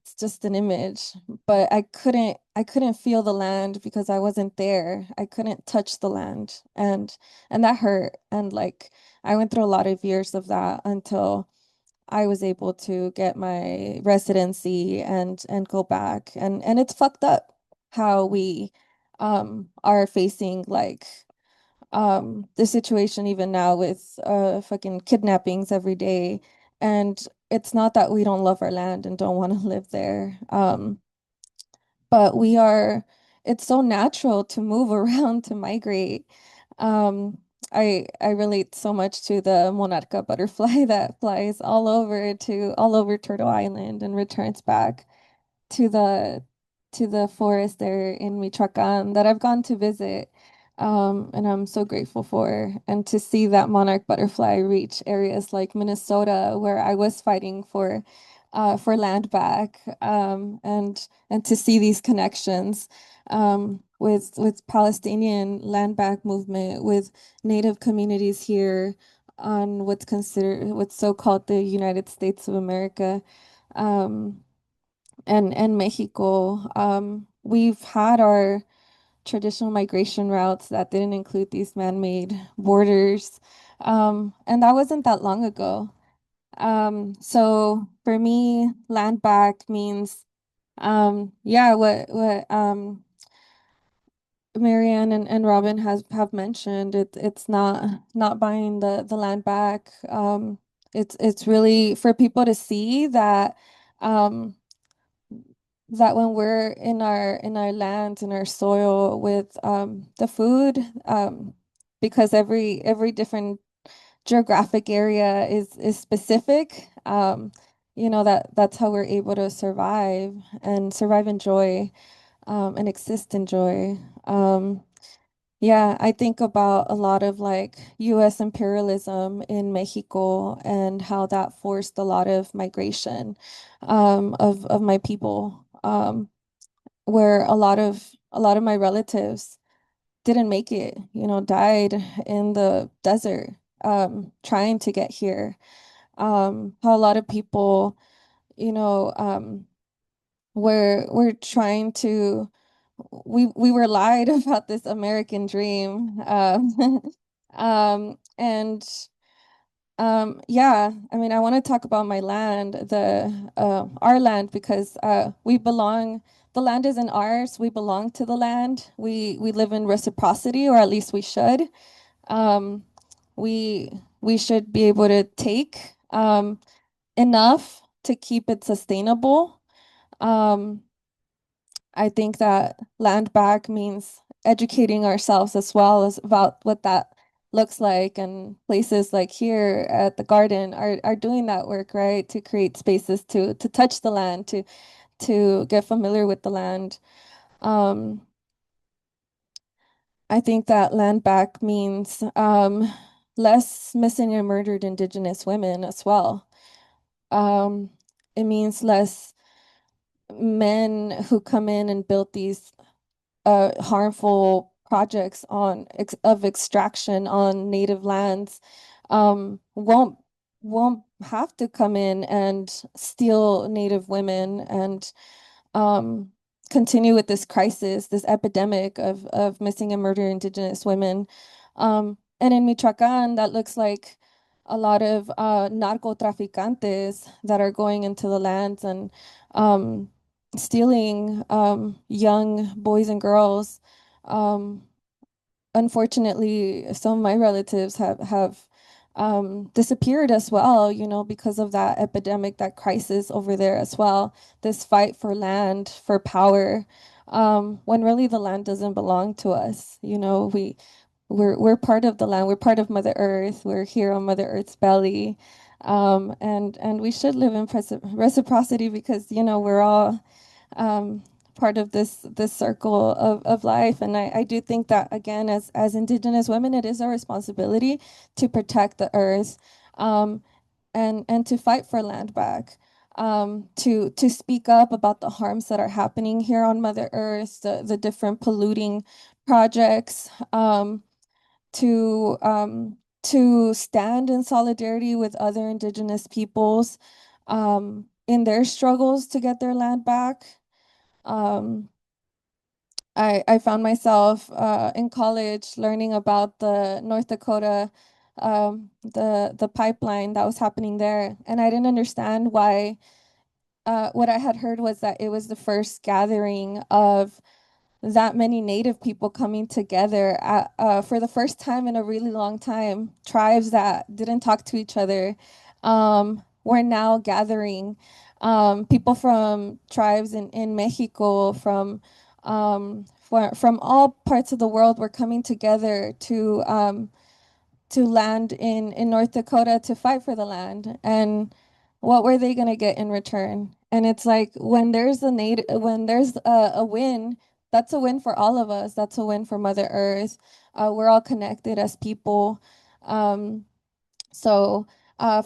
Speaker 2: it's just an image, but I couldn't feel the land because I wasn't there. I couldn't touch the land, and that hurt. And like I went through a lot of years of that until I was able to get my residency and go back. And it's fucked up how we are facing like the situation even now with fucking kidnappings every day. And it's not that we don't love our land and don't want to live there. But it's so natural to move around, to migrate. I relate so much to the monarca butterfly that flies all over Turtle Island and returns back to the forest there in Michoacan that I've gone to visit. And I'm so grateful for. And to see that monarch butterfly reach areas like Minnesota, where I was fighting for land back, and to see these connections with Palestinian land back movement, with Native communities here on what's so-called the United States of America. And Mexico. We've had our traditional migration routes that didn't include these man-made borders, and that wasn't that long ago. So for me, land back means Yeah, what Marianne and Robin have mentioned, it's not buying the land back. It's really for people to see that um that when we're in our lands, in our soil with the food, because every different geographic area is specific, you know, that's how we're able to survive in joy, and exist in joy. Yeah, I think about a lot of like US imperialism in Mexico and how that forced a lot of migration of my people, where a lot of my relatives didn't make it, you know, died in the desert trying to get here. How a lot of people, you know, we're trying to we were lied about this American dream. And yeah, I mean, I want to talk about my land, the our land, because we belong. The land isn't ours. We belong to the land. We live in reciprocity, or at least we should. Um, we should be able to take enough to keep it sustainable. Um, I think that land back means educating ourselves as well as about what that looks like, and places like here at the garden are doing that work, right? To create spaces to touch the land, to get familiar with the land. Um, I think that land back means less missing and murdered Indigenous women as well. Um, it means less men who come in and build these harmful projects of extraction on native lands, won't have to come in and steal native women and um, continue with this crisis, this epidemic of missing and murdered Indigenous women. And in Michoacan, that looks like a lot of narcotraficantes that are going into the lands and um, stealing young boys and girls. Um, Unfortunately, some of my relatives have disappeared as well, you know, because of that epidemic, that crisis over there as well. This fight for land, for power, when really the land doesn't belong to us. You know, we're part of the land. We're part of Mother Earth. We're here on Mother Earth's belly, and we should live in reciprocity because you know we're all um, part of this circle of life. And I do think that again, as Indigenous women, it is our responsibility to protect the earth, um, and to fight for land back. To speak up about the harms that are happening here on Mother Earth, the different polluting projects, to stand in solidarity with other Indigenous peoples in their struggles to get their land back. Um, I found myself in college learning about the North Dakota, the pipeline that was happening there, and I didn't understand why. What I had heard was that it was the first gathering of that many Native people coming together for the first time in a really long time. Tribes that didn't talk to each other were now gathering. People from tribes in Mexico, from all parts of the world were coming together to land in North Dakota to fight for the land. And what were they going to get in return? And it's like when there's a win, that's a win for all of us. That's a win for Mother Earth. We're all connected as people. Um, so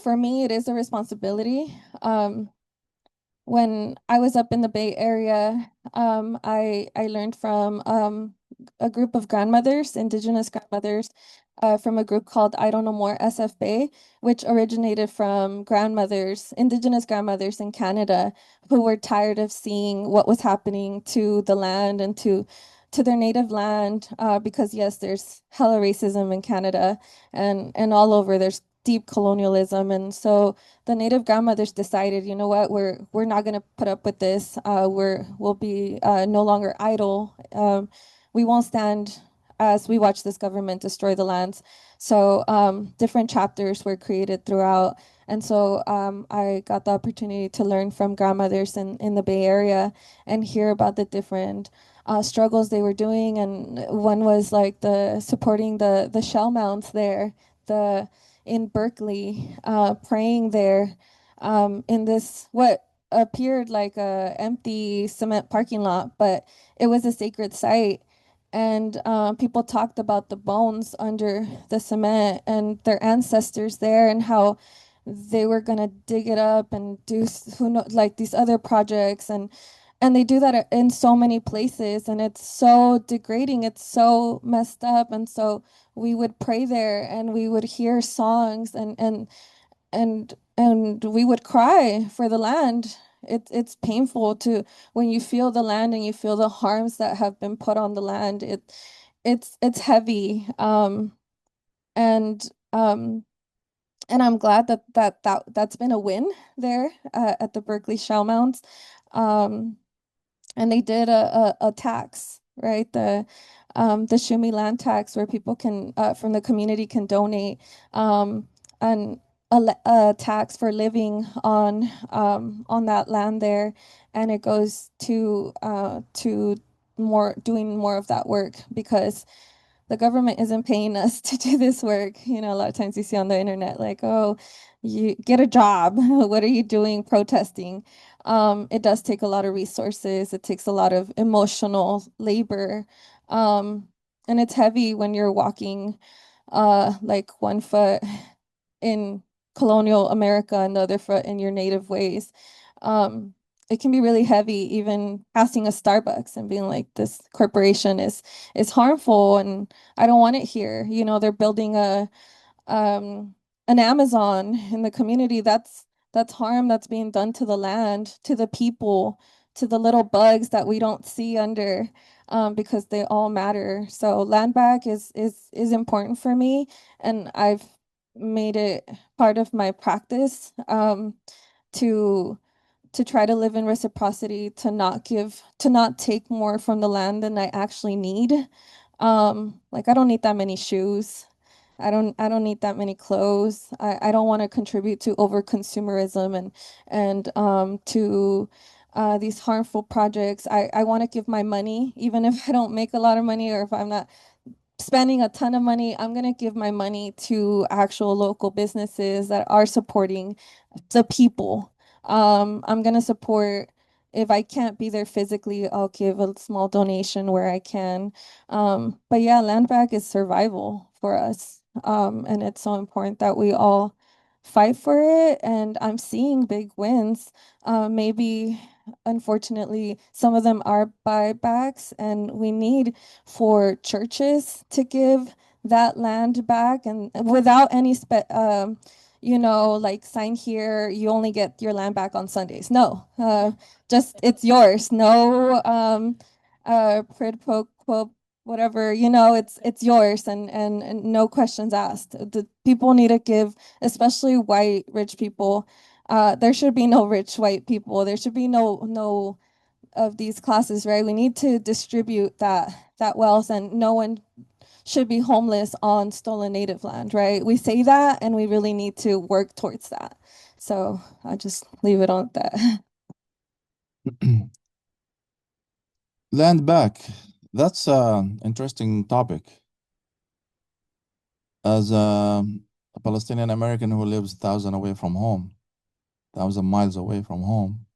Speaker 2: for me, it is a responsibility. When I was up in the Bay Area, I learned from a group of grandmothers, Indigenous grandmothers, from a group called I Don't Know More SF Bay, which originated from grandmothers, Indigenous grandmothers in Canada, who were tired of seeing what was happening to the land and to their native land, because yes, there's hella racism in Canada and all over. deep colonialism. And so the Native grandmothers decided, you know what, we're not going to put up with this. We'll be no longer idle. We won't stand as we watch this government destroy the lands. So different chapters were created throughout. And so I got the opportunity to learn from grandmothers in the Bay Area and hear about the different struggles they were doing. And one was like the supporting the shell mounds there, the in Berkeley, praying there in this what appeared like a empty cement parking lot, but it was a sacred site. And people talked about the bones under the cement and their ancestors there, and how they were gonna dig it up and do who know like these other projects, and they do that in so many places, and it's so degrading, it's so messed up. And so we would pray there and we would hear songs, and we would cry for the land. It's painful to when you feel the land and you feel the harms that have been put on the land. It's heavy. And um and I'm glad that's been a win there at the Berkeley Shell Mounds. Um and they did a tax, right? The Shumi land tax, where people can from the community can donate, and a tax for living on that land there, and it goes to more doing more of that work, because the government isn't paying us to do this work. You know, a lot of times you see on the internet, like, oh, you get a job. What are you doing protesting? It does take a lot of resources. It takes a lot of emotional labor. And it's heavy when you're walking like one foot in colonial America and the other foot in your native ways. It can be really heavy, even passing a Starbucks and being like, this corporation is harmful and I don't want it here. You know, they're building an Amazon in the community. That's harm that's being done to the land, to the people, to the little bugs that we don't see under, because they all matter. So land back is important for me, and I've made it part of my practice, to try to live in reciprocity, to not take more from the land than I actually need. Like I don't need that many shoes. I don't need that many clothes. I don't want to contribute to over consumerism and to these harmful projects. I want to give my money, even if I don't make a lot of money, or if I'm not spending a ton of money, I'm going to give my money to actual local businesses that are supporting the people. I'm going to support, if I can't be there physically, I'll give a small donation where I can. But yeah, land back is survival for us. And it's so important that we all fight for it. And I'm seeing big wins. Maybe, unfortunately, some of them are buybacks, and we need for churches to give that land back, and without any like sign here, you only get your land back on Sundays. No, just it's yours. No, quid pro quo, whatever, it's yours, and no questions asked. The people need to give, especially white rich people. There should be no rich white people. There should be no of these classes, right? We need to distribute that wealth, and no one should be homeless on stolen native land, right? We say that, and we really need to work towards that. So I'll just leave it on that.
Speaker 5: Land back. That's an interesting topic. As a Palestinian American who lives 1,000 miles away from home,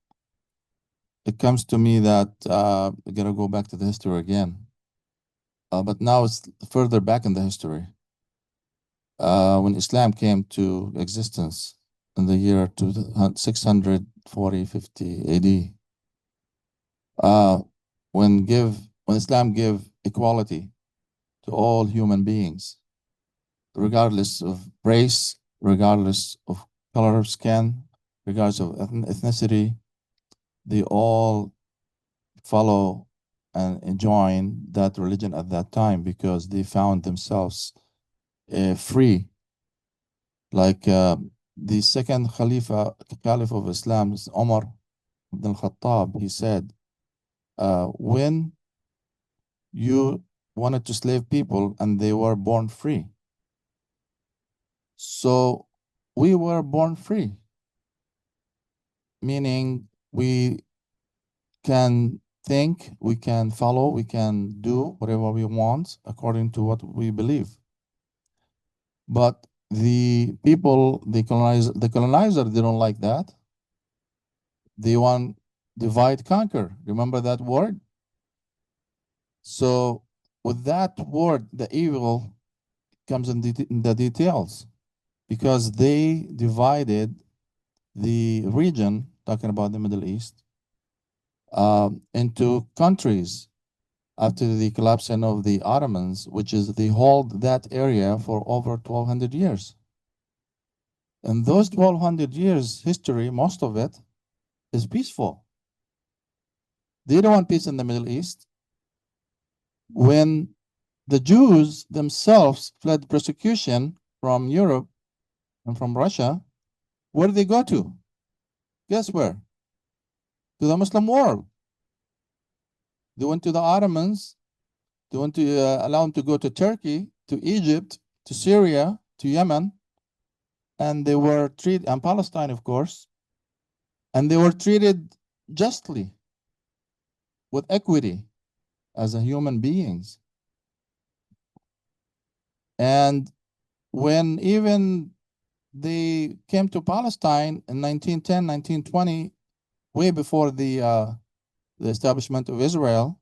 Speaker 5: it comes to me that I gotta go back to the history again. But now it's further back in the history. When Islam came to existence in the year 640, 50 AD, when Islam gave equality to all human beings, regardless of race, regardless of color of skin, regardless of ethnicity, they all follow and join that religion at that time because they found themselves free Like the second Caliph of Islam, Umar ibn al-Khattab, he said, when you wanted to slave people and they were born free. So we were born free, meaning we can think, we can follow, we can do whatever we want according to what we believe. But the people, the colonizer, they don't like that. They want divide, conquer. Remember that word? So with that word, the evil comes in the details, because they divided the region, talking about the Middle East, into countries after the collapsing of the Ottomans, which is they hold that area for over 1,200 years. And those 1,200 years history, most of it is peaceful. They don't want peace in the Middle East. When the Jews themselves fled persecution from Europe and from Russia, where did they go to? Guess where? To the Muslim world. They went to the Ottomans. They want to allow them to go to Turkey, to Egypt, to Syria, to Yemen, and they were treated, and Palestine, of course, and they were treated justly, with equity, as a human beings. And when even they came to Palestine in 1910, 1920, way before the establishment of Israel,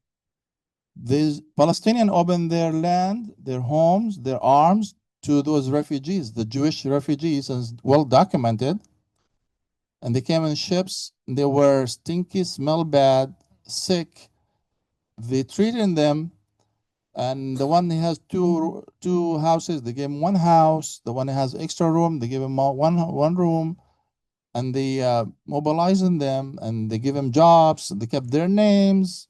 Speaker 5: these Palestinians opened their land, their homes, their arms to those refugees, the Jewish refugees, as well documented. And they came in ships. They were stinky, smell bad, sick. They treated them, and the one who has two houses, they gave him one house. The one who has extra room, they give him one room, and they mobilizing them, and they give them jobs. They kept their names,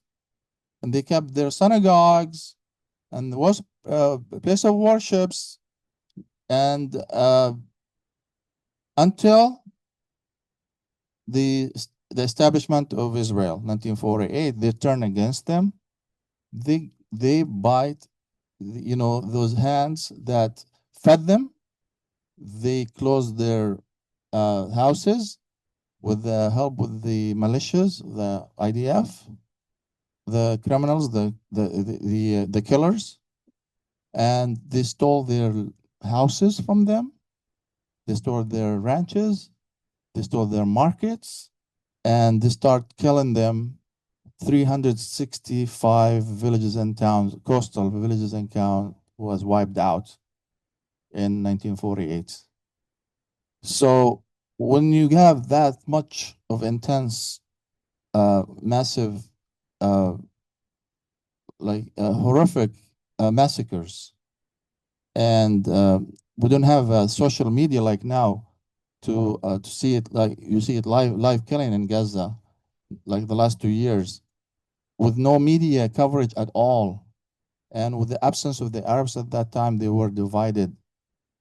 Speaker 5: and they kept their synagogues, and there was a place of worships, and until the establishment of Israel, 1948, they turn against them. They bite, those hands that fed them. They close their houses with the help with the militias, the IDF, the criminals, the killers, and they stole their houses from them. They stole their ranches. They stole their markets, and they start killing them. 365 villages and towns, coastal villages and towns, was wiped out in 1948. So when you have that much of intense, massive, horrific massacres, and we don't have social media like now to see it, like you see it live killing in Gaza, like the last 2 years, with no media coverage at all, and with the absence of the Arabs at that time. They were divided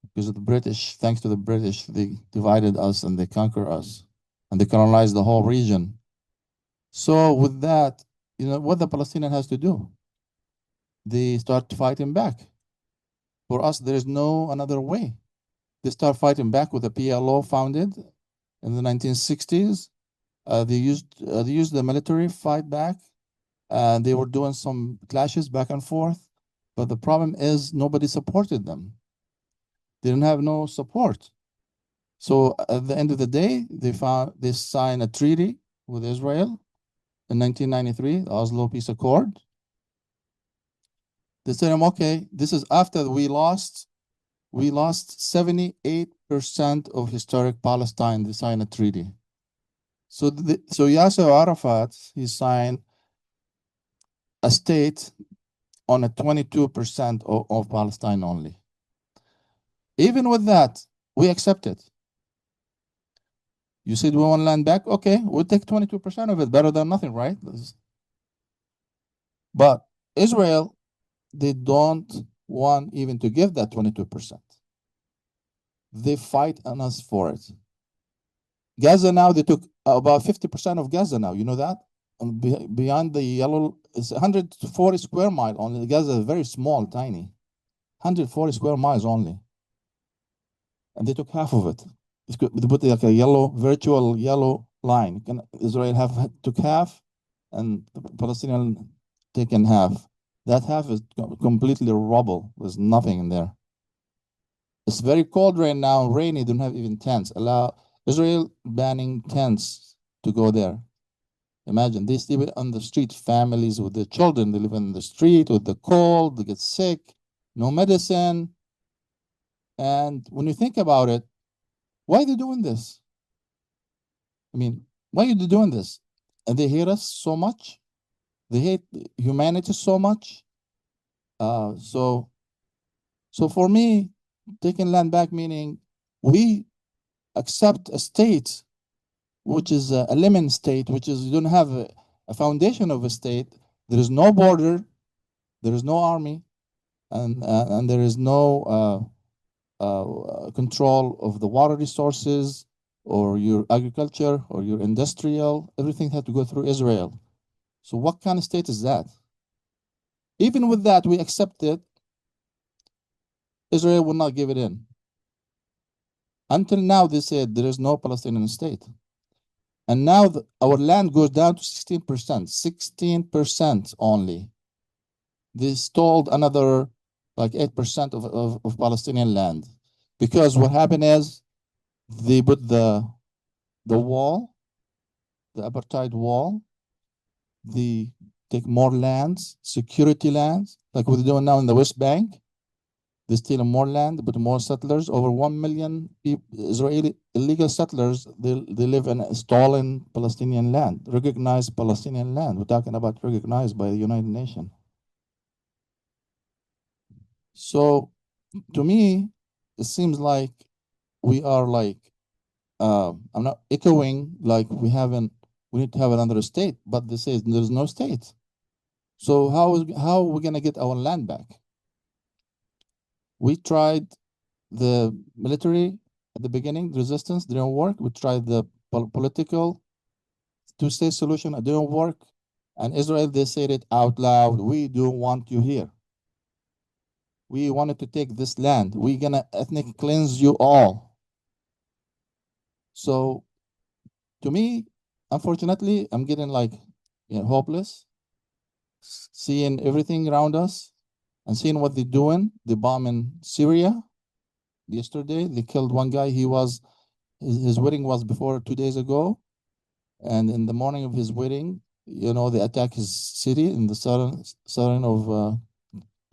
Speaker 5: because of the British. Thanks to the British, they divided us and they conquered us, and they colonized the whole region. So with that, what the Palestinian has to do? They start fighting back. For us, there is no another way. They start fighting back with the PLO founded in the 1960s. They used the military fight back. They were doing some clashes back and forth, but the problem is nobody supported them. They didn't have no support. So at the end of the day, they signed a treaty with Israel in 1993, the Oslo Peace Accord. They said, okay, this is after we lost 78% of historic Palestine. They signed a treaty. So Yasser Arafat, he signed a state on a 22% of Palestine only. Even with that, we accept it. You said we want land back? Okay, we'll take 22% of it, better than nothing, right? But Israel, they don't want even to give that 22%. they fight on us for it. Gaza now, they took about 50% of Gaza now. You know that? Beyond the yellow, it's 140 square mile only. Gaza is very small, tiny. 140 square miles only. And they took half of it. They put like a yellow, virtual yellow line. Israel took half, and the Palestinian taken half. That half is completely rubble. There's nothing in there. It's very cold right now, rainy, don't have even tents. Allow Israel banning tents to go there. Imagine, they sleep on the street, families with their children, they live in the street with the cold, they get sick, no medicine. And when you think about it, why are they doing this? I mean, why are they doing this? And they hate us so much. They hate humanity so much. So for me, taking land back meaning we accept a state which is a lemon state, which is you don't have a foundation of a state. There is no border, there is no army, and there is no control of the water resources or your agriculture or your industrial. Everything had to go through Israel. So what kind of state is that? Even with that, we accept it. Israel will not give it in. Until now, they said there is no Palestinian state. And now our land goes down to 16%, 16% only. They stole another like 8% of Palestinian land. Because what happened is they put the wall, the apartheid wall, they take more lands, security lands, like what they're doing now in the West Bank. They steal more land, but more settlers. Over 1 million Israeli illegal settlers. They live in stolen Palestinian land, recognized Palestinian land. We're talking about recognized by the United Nations. So, to me, it seems like we are like, I'm not echoing like we need to have another state, but they say there's no state. So how are we gonna get our land back? We tried the military at the beginning, the resistance didn't work. We tried the political two-state solution, it didn't work. And Israel, they said it out loud, we don't want you here. We wanted to take this land. We're gonna ethnic cleanse you all. So to me, unfortunately, I'm getting like hopeless, seeing everything around us and seeing what they're doing. They bomb in Syria. Yesterday, they killed one guy. His wedding was before 2 days ago. And in the morning of his wedding, they attack his city in the southern of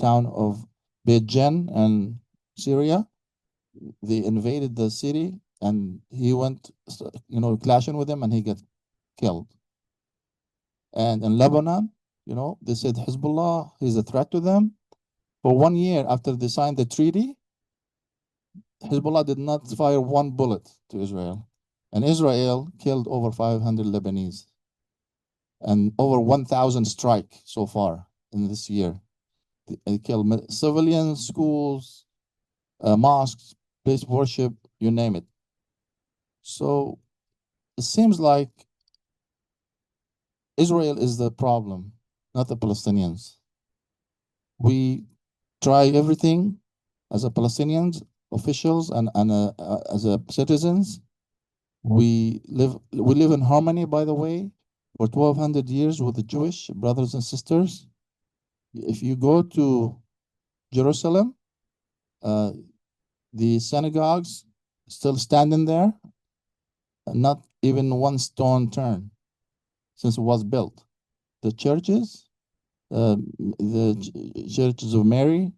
Speaker 5: town of Beit Jen and Syria. They invaded the city and he went, clashing with them and he got killed. And in Lebanon, they said Hezbollah is a threat to them. For 1 year after they signed the treaty, Hezbollah did not fire one bullet to Israel. And Israel killed over 500 Lebanese and over 1,000 strike so far in this year. They killed civilians, schools, mosques, place of worship, you name it. So it seems like Israel is the problem, not the Palestinians. We try everything as a Palestinians, officials, and as a citizens. We live in harmony, by the way, for 1,200 years with the Jewish brothers and sisters. If you go to Jerusalem, the synagogues still standing there, not even one stone turned since it was built. The churches, the churches of Mary,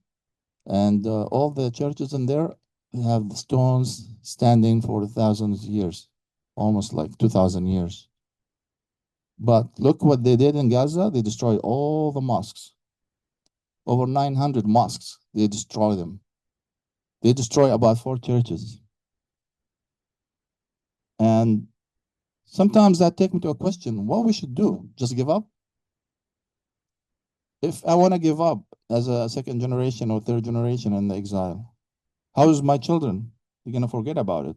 Speaker 5: and all the churches in there have the stones standing for thousands of years, almost like 2,000 years. But look what they did in Gaza. They destroyed all the mosques. Over 900 mosques, they destroyed them. They destroy about 4 churches. And sometimes that takes me to a question, what we should do? Just give up? If I want to give up as a second generation or third generation in the exile, how is my children? You're gonna forget about it.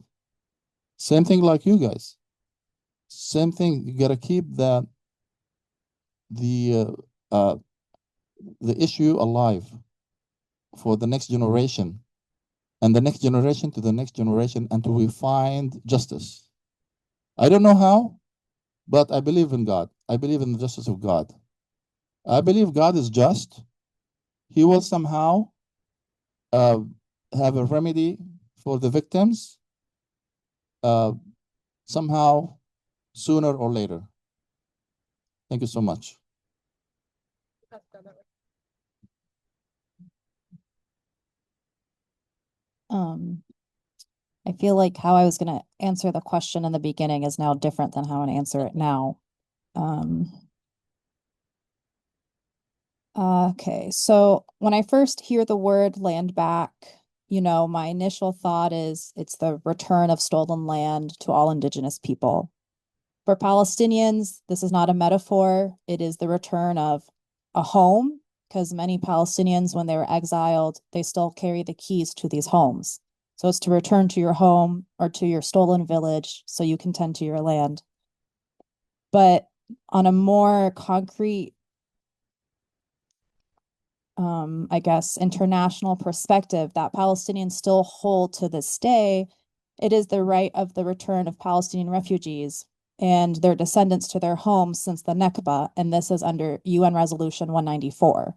Speaker 5: Same thing like you guys. Same thing. You gotta keep the issue alive for the next generation, and the next generation to the next generation, until we find justice. I don't know how, but I believe in God. I believe in the justice of God. I believe God is just. He will somehow have a remedy for the victims, somehow, sooner or later. Thank you so much.
Speaker 4: I feel like how I was going to answer the question in the beginning is now different than how I'm going to answer it now. Okay, so when I first hear the word land back, my initial thought is it's the return of stolen land to all indigenous people. For Palestinians, this is not a metaphor. It is the return of a home, because many Palestinians, when they were exiled, they still carry the keys to these homes. So it's to return to your home or to your stolen village so you can tend to your land. But on a more concrete, I guess, international perspective that Palestinians still hold to this day, it is the right of the return of Palestinian refugees and their descendants to their homes since the Nakba, and this is under UN Resolution 194.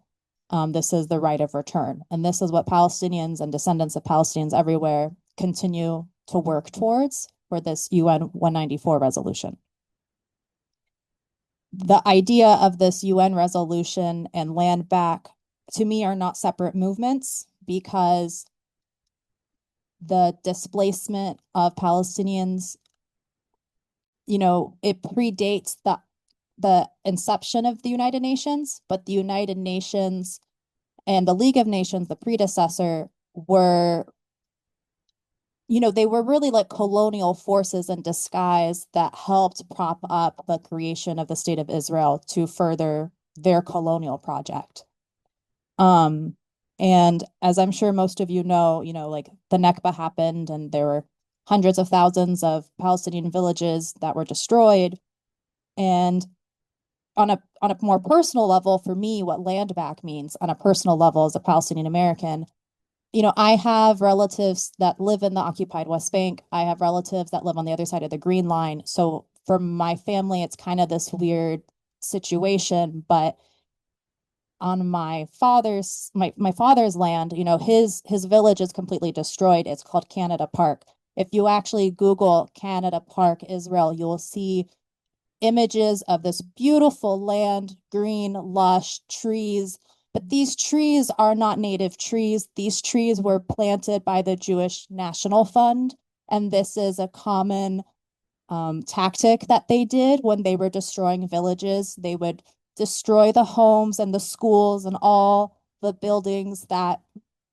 Speaker 4: This is the right of return, and this is what Palestinians and descendants of Palestinians everywhere continue to work towards for this UN 194 resolution. The idea of this UN resolution and land back, to me, are not separate movements, because the displacement of Palestinians, it predates the inception of the United Nations, but the United Nations and the League of Nations, the predecessor, were, they were really like colonial forces in disguise that helped prop up the creation of the State of Israel to further their colonial project. And as I'm sure most of like the Nakba happened and there were hundreds of thousands of Palestinian villages that were destroyed. And on a more personal level, for me, what land back means on a personal level as a Palestinian American, I have relatives that live in the occupied West Bank. I have relatives that live on the other side of the Green Line. So for my family, it's kind of this weird situation, but on my father's land, his village is completely destroyed. It's called Canada Park. If you actually Google Canada Park, Israel, you'll see images of this beautiful land, green, lush trees. But these trees are not native trees. These trees were planted by the Jewish National Fund. And this is a common tactic that they did when they were destroying villages. They would destroy the homes and the schools and all the buildings that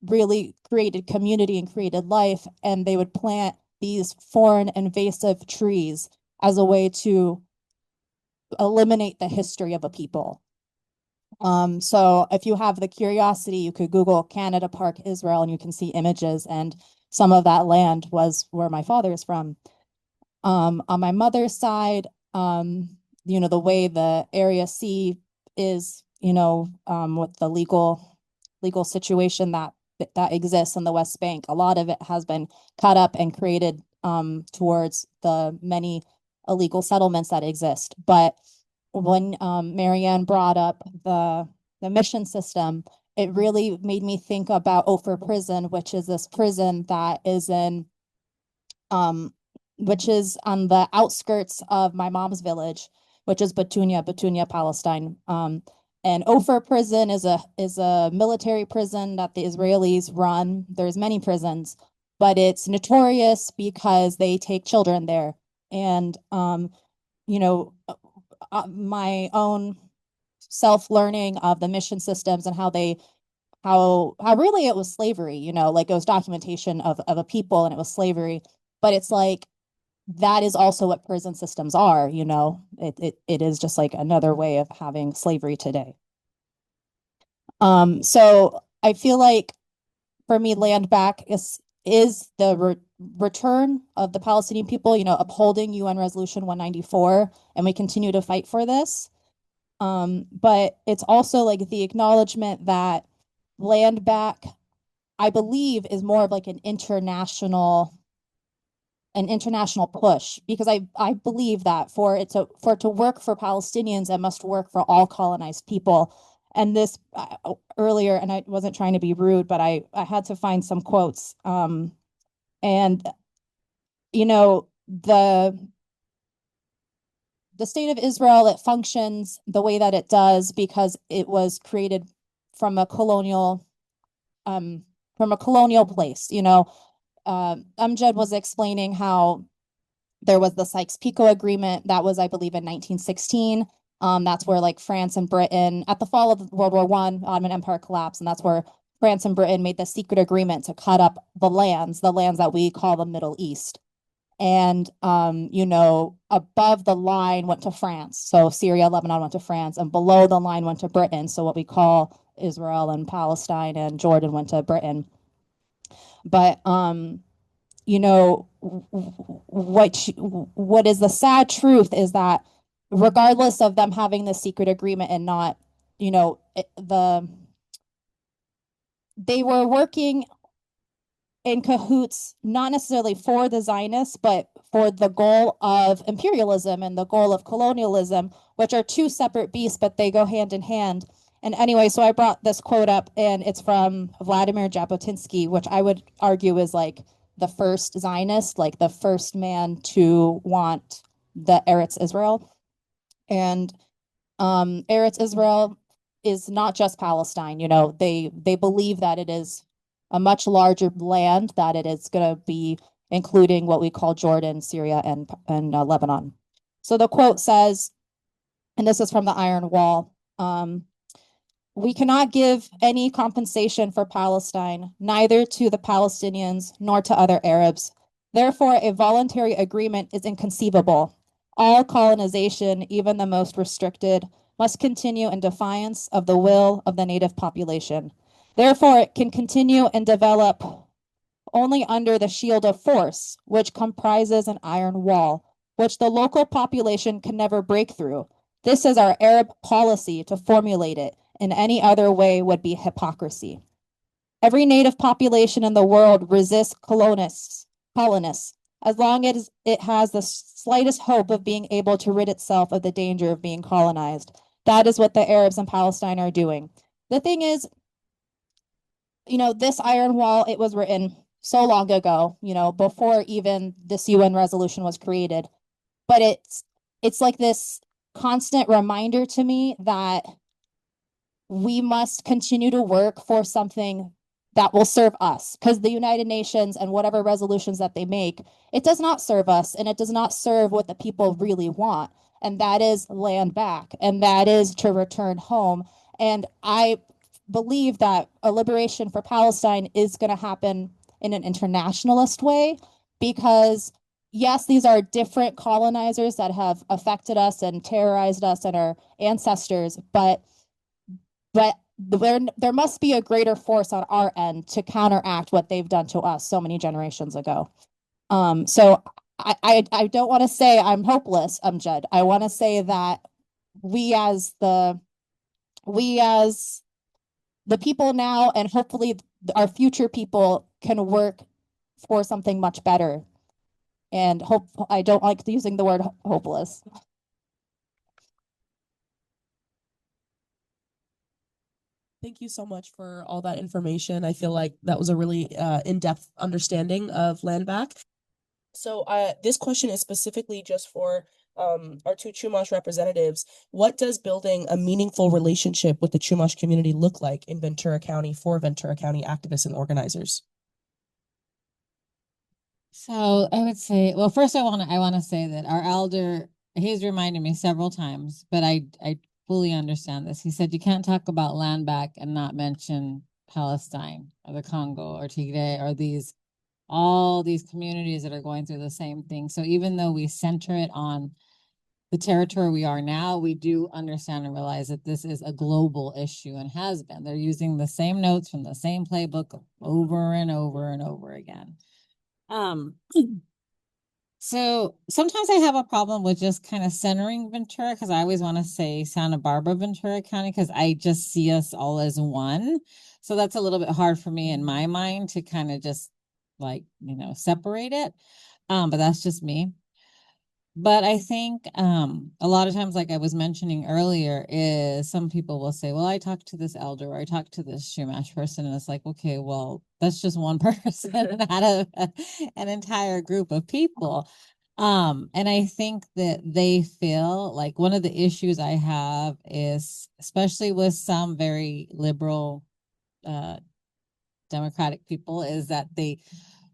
Speaker 4: really created community and created life. And they would plant these foreign invasive trees as a way to eliminate the history of a people. So if you have the curiosity, you could Google Canada Park, Israel, and you can see images. And some of that land was where my father is from. On my mother's side, the way the Area C is, with the legal situation that exists in the West Bank, a lot of it has been cut up and created towards the many illegal settlements that exist. But when Marianne brought up the mission system, it really made me think about Ophir Prison, which is this prison that is which is on the outskirts of my mom's village, which is Batunia, Palestine. And Ophir Prison is a military prison that the Israelis run. There's many prisons, but it's notorious because they take children there. And my own self-learning of the mission systems and how really it was slavery, like it was documentation of a people and it was slavery. But it's like that is also what prison systems are, it is just like another way of having slavery today. So I feel like for me, land back is the return of the Palestinian people, upholding UN Resolution 194, and we continue to fight for this. But it's also like the acknowledgement that land back, I believe, is more of like an international push, because I believe that for it to work for Palestinians, it must work for all colonized people. And this earlier, and I wasn't trying to be rude, but I had to find some quotes. And the state of Israel, it functions the way that it does because it was created from a colonial place. Amjad was explaining how there was the Sykes-Picot Agreement that was, I believe, in 1916. That's where like France and Britain, at the fall of World War I, Ottoman Empire collapsed, and that's where France and Britain made the secret agreement to cut up the lands that we call the Middle East. And above the line went to France. So Syria, Lebanon went to France, and below the line went to Britain. So what we call Israel and Palestine and Jordan went to Britain. But what is the sad truth is that regardless of them having the secret agreement and not, they were working in cahoots, not necessarily for the Zionists, but for the goal of imperialism and the goal of colonialism, which are two separate beasts, but they go hand in hand. And anyway, so I brought this quote up, and it's from Vladimir Jabotinsky, which I would argue is like the first Zionist, like the first man to want the Eretz Israel. And Eretz Israel is not just Palestine. They believe that it is a much larger land, that it is going to be including what we call Jordan, Syria, and Lebanon. So the quote says, and this is from the Iron Wall, we cannot give any compensation for Palestine, neither to the Palestinians nor to other Arabs. Therefore, a voluntary agreement is inconceivable. All colonization, even the most restricted, must continue in defiance of the will of the native population. Therefore, it can continue and develop only under the shield of force, which comprises an iron wall, which the local population can never break through. This is our Arab policy. To formulate it in any other way would be hypocrisy. Every native population in the world resists colonists, as long as it has the slightest hope of being able to rid itself of the danger of being colonized. That is what the Arabs in Palestine are doing. The thing is, this iron wall, it was written so long ago, before even this UN resolution was created. But it's like this constant reminder to me that we must continue to work for something that will serve us, because the United Nations and whatever resolutions that they make, it does not serve us, and it does not serve what the people really want. And that is land back, and that is to return home. And I believe that a liberation for Palestine is going to happen in an internationalist way, because yes, these are different colonizers that have affected us and terrorized us and our ancestors, but there must be a greater force on our end to counteract what they've done to us so many generations ago. So I don't want to say I'm hopeless, Judd. I want to say that we as the people now, and hopefully our future people, can work for something much better. And I don't like using the word hopeless.
Speaker 1: Thank you so much for all that information. I feel like that was a really in-depth understanding of land back. So this question is specifically just for our two Chumash representatives. What does building a meaningful relationship with the Chumash community look like in Ventura County for Ventura County activists and organizers?
Speaker 3: So I would say, well, first I want to say that our elder, he's reminded me several times, but I fully understand this. He said you can't talk about land back and not mention Palestine or the Congo or Tigray or all these communities that are going through the same thing. So even though we center it on the territory we are now, we do understand and realize that this is a global issue and has been. They're using the same notes from the same playbook over and over and over again. So sometimes I have a problem with just kind of centering Ventura, because I always want to say Santa Barbara, Ventura County, because I just see us all as one. So that's a little bit hard for me in my mind to kind of just like, separate it. But that's just me. But I think a lot of times, like I was mentioning earlier, is some people will say, well, I talked to this elder or I talked to this Chumash person. And it's like, okay, well, that's just one person out of an entire group of people. And I think that they feel like one of the issues I have is, especially with some very liberal Democratic people, is that they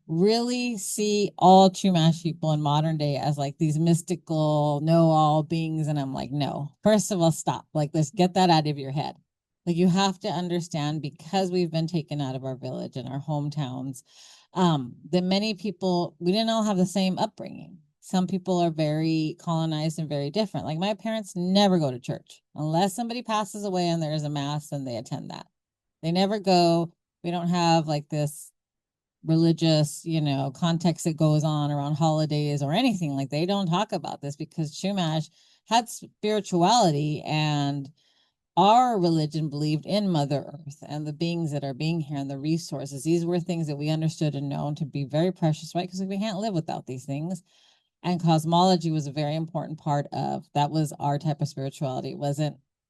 Speaker 3: really see all Chumash people in modern day as like these mystical know-all beings. And I'm like, no, first of all, stop. Like, let's get that out of your head. Like, you have to understand, because we've been taken out of our village and our hometowns, that many people, we didn't all have the same upbringing. Some people are very colonized and very different. Like, my parents never go to church unless somebody passes away and there is a mass and they attend that. They never go. We don't have like this religious, context that goes on around holidays or anything. Like, they don't talk about this because Chumash had spirituality, and our religion believed in Mother Earth and the beings that are being here and the resources. These were things that we understood and known to be very precious, right? Because we can't live without these things. And cosmology was a very important part of that. Was our type of spirituality.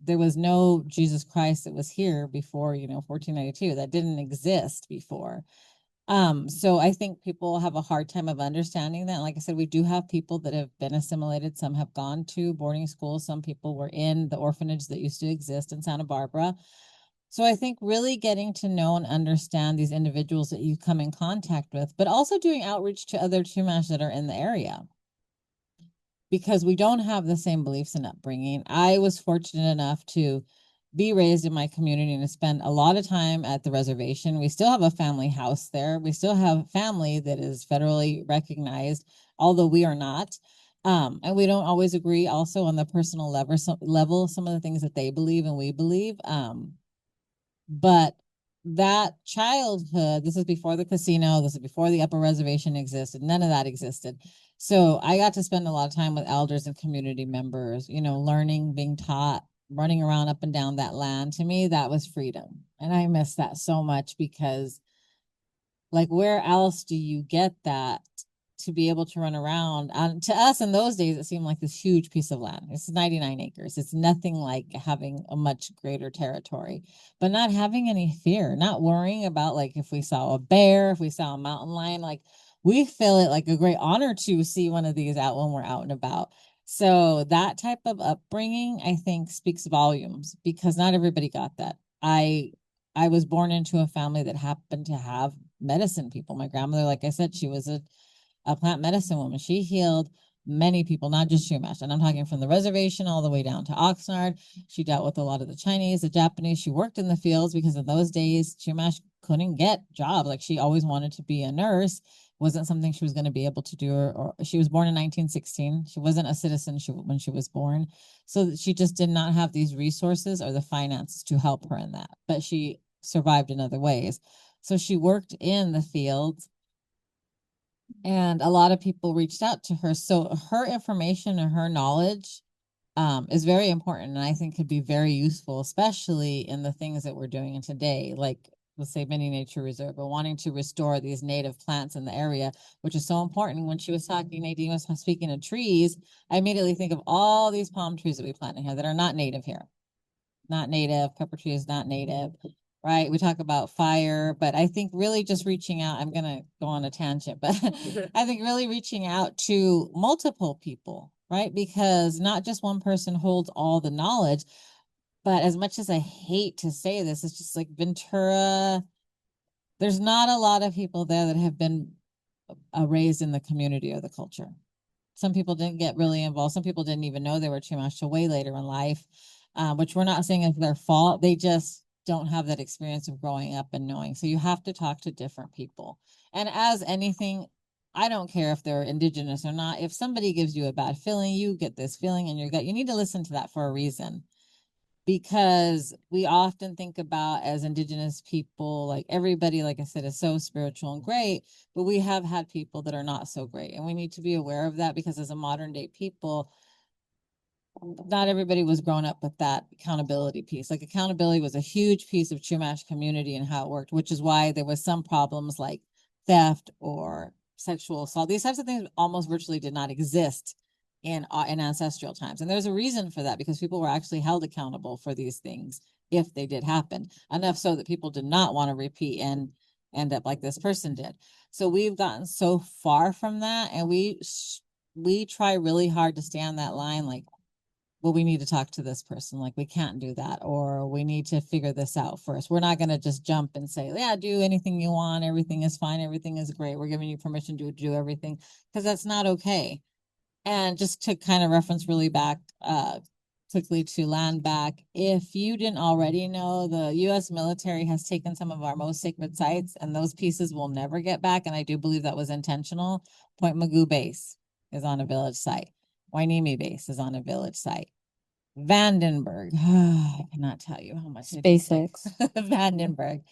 Speaker 3: There was no Jesus Christ that was here before, 1492. That didn't exist before. So I think people have a hard time of understanding that. Like I said, we do have people that have been assimilated. Some have gone to boarding schools. Some people were in the orphanage that used to exist in Santa Barbara. So I think really getting to know and understand these individuals that you come in contact with, but also doing outreach to other Chumash that are in the area, because we don't have the same beliefs and upbringing. I was fortunate enough to be raised in my community and to spend a lot of time at the reservation. We still have a family house there. We still have family that is federally recognized, although we are not. And we don't always agree also on the personal level, some of the things that they believe and we believe. But that childhood, this is before the casino, this is before the upper reservation existed. None of that existed. So I got to spend a lot of time with elders and community members, learning, being taught, running around up and down that land. To me, that was freedom. And I miss that so much, because like, where else do you get that to be able to run around? To us in those days, it seemed like this huge piece of land. It's 99 acres. It's nothing like having a much greater territory, but not having any fear, not worrying about like if we saw a bear, if we saw a mountain lion. Like, we feel it like a great honor to see one of these out when we're out and about. So that type of upbringing, I think, speaks volumes, because not everybody got that. I was born into a family that happened to have medicine people. My grandmother, like I said, she was a plant medicine woman. She healed many people, not just Chumash. And I'm talking from the reservation all the way down to Oxnard. She dealt with a lot of the Chinese, the Japanese. She worked in the fields, because in those days, Chumash couldn't get jobs. Like, she always wanted to be a nurse. Wasn't something she was going to be able to do. Or she was born in 1916. She wasn't a citizen when she was born. So she just did not have these resources or the finances to help her in that. But she survived in other ways. So she worked in the fields, and a lot of people reached out to her. So her information and her knowledge is very important, and I think could be very useful, especially in the things that we're doing today, like let's say Mini Nature Reserve, or wanting to restore these native plants in the area, which is so important. When she was talking, Nadine was speaking of trees, I immediately think of all these palm trees that we plant in here that are not native here. Not native, pepper tree is not native, right? We talk about fire, but I think really just reaching out, I'm going to go on a tangent, but I think really reaching out to multiple people, right? Because not just one person holds all the knowledge, but as much as I hate to say this, it's just like Ventura, there's not a lot of people there that have been raised in the community or the culture. Some people didn't get really involved. Some people didn't even know they were Chumash till way later in life, which we're not saying is their fault. They just don't have that experience of growing up and knowing. So you have to talk to different people. And as anything, I don't care if they're indigenous or not. If somebody gives you a bad feeling, you get this feeling in your gut, you need to listen to that for a reason. Because we often think about as indigenous people, like everybody, like I said, is so spiritual and great, but we have had people that are not so great. And we need to be aware of that because as a modern day people, not everybody was grown up with that accountability piece. Like accountability was a huge piece of Chumash community and how it worked, which is why there was some problems like theft or sexual assault. These types of things almost virtually did not exist in ancestral times. And there's a reason for that because people were actually held accountable for these things if they did happen. Enough so that people did not want to repeat and end up like this person did. So we've gotten so far from that, and we try really hard to stay on that line, like, well, we need to talk to this person. Like, we can't do that, or we need to figure this out first. We're not going to just jump and say, yeah, do anything you want. Everything is fine. Everything is great. We're giving you permission to do everything, because that's not okay. And just to kind of reference really back, quickly to land back, if you didn't already know, the U.S. military has taken some of our most sacred sites, and those pieces will never get back. And I do believe that was intentional. Point Magoo base is on a village site. Wainimi base is on a village site. Vandenberg. I cannot tell you how much
Speaker 4: SpaceX.
Speaker 3: Vandenberg.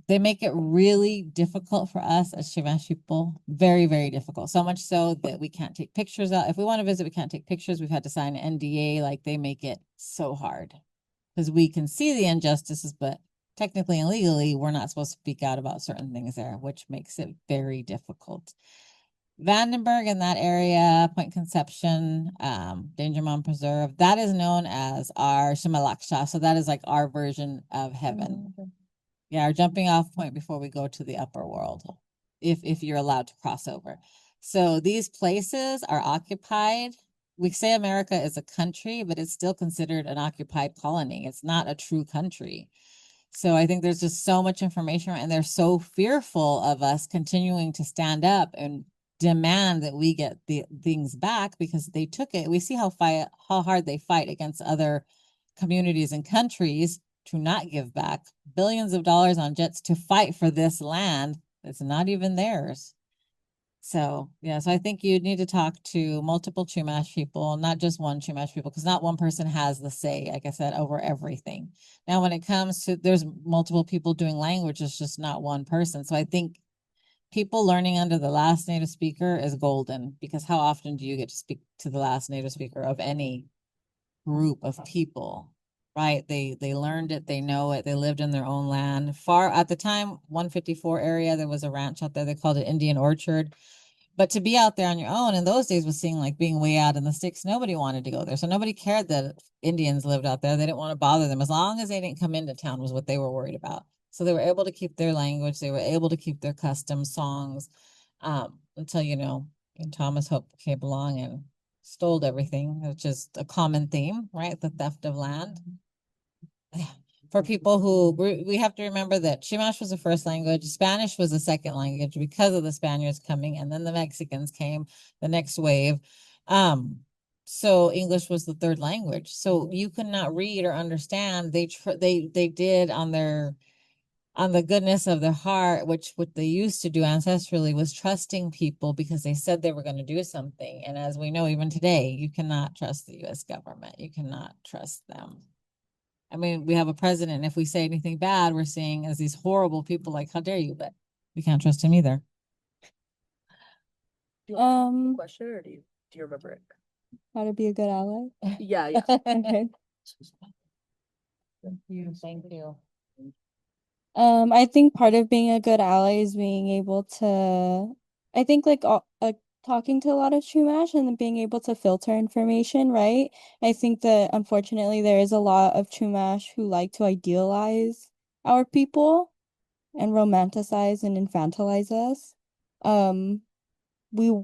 Speaker 3: They make it really difficult for us as Chumash people. Very, very difficult. So much so that we can't take pictures out. If we want to visit, we can't take pictures. We've had to sign an NDA. Like, they make it so hard because we can see the injustices, but technically and legally, we're not supposed to speak out about certain things there, which makes it very difficult. Vandenberg in that area, Point Conception, Danger Mountain Preserve, that is known as our Shimalaksha. So that is like our version of heaven. Yeah, our jumping off point before we go to the upper world, if you're allowed to cross over. So these places are occupied. We say America is a country, but it's still considered an occupied colony. It's not a true country. So I think there's just so much information, and they're so fearful of us continuing to stand up and demand that we get the things back because they took it. We see how hard they fight against other communities and countries to not give back billions of dollars on jets to fight for this land that's not even theirs. So, yeah, so I think you need to talk to multiple Chumash people, not just one Chumash people, because not one person has the say, like I said, over everything. Now, when it comes to, there's multiple people doing language, it's just not one person. So I think people learning under the last native speaker is golden, because how often do you get to speak to the last native speaker of any group of people? Right? They learned it, they know it, they lived in their own land. Far at the time, 154 area, there was a ranch out there, they called it Indian Orchard. But to be out there on your own in those days was seeing like being way out in the sticks. Nobody wanted to go there. So nobody cared that Indians lived out there. They didn't want to bother them. As long as they didn't come into town was what they were worried about. So they were able to keep their language. They were able to keep their customs, songs, until, Thomas Hope came along and stole everything, which is a common theme, right? The theft of land. For people who, we have to remember that Chumash was the first language, Spanish was the second language because of the Spaniards coming, and then the Mexicans came, the next wave. So English was the third language. So you could not read or understand. They did on the goodness of their heart, which what they used to do ancestrally was trusting people because they said they were going to do something. And as we know, even today, you cannot trust the U.S. government. You cannot trust them. I mean, we have a president, and if we say anything bad, we're seeing as these horrible people, like, how dare you? But we can't trust him either.
Speaker 1: Question, or do you remember it?
Speaker 2: How to be a good ally?
Speaker 1: Yeah, yeah.
Speaker 2: Okay.
Speaker 3: Thank you.
Speaker 6: I think part of being a good ally is being able to, I think talking to a lot of Chumash and then being able to filter information, right? I think that unfortunately there is a lot of Chumash who like to idealize our people and romanticize and infantilize us. We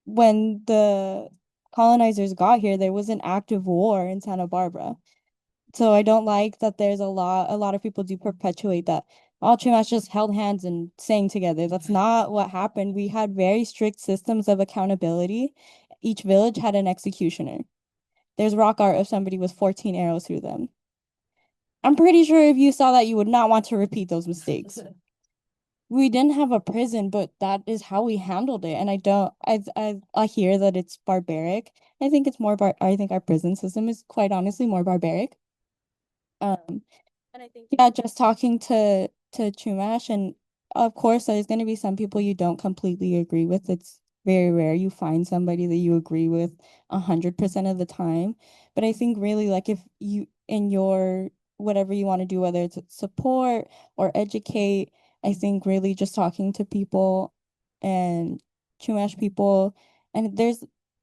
Speaker 6: When the colonizers got here, there was an active war in Santa Barbara. So I don't like that there's a lot of people do perpetuate that all Chumash just held hands and sang together. That's not what happened. We had very strict systems of accountability. Each village had an executioner. There's rock art of somebody with 14 arrows through them. I'm pretty sure if you saw that, you would not want to repeat those mistakes. we didn't have a prison, but that is how we handled it. And I hear that it's barbaric. I think our prison system is quite honestly more barbaric. Um, and I think yeah, just talking to Chumash, and of course there's gonna be some people you don't completely agree with. It's very rare you find somebody that you agree with 100% of the time. But I think really like if you in your whatever you want to do, whether it's support or educate, I think really just talking to people and Chumash people, and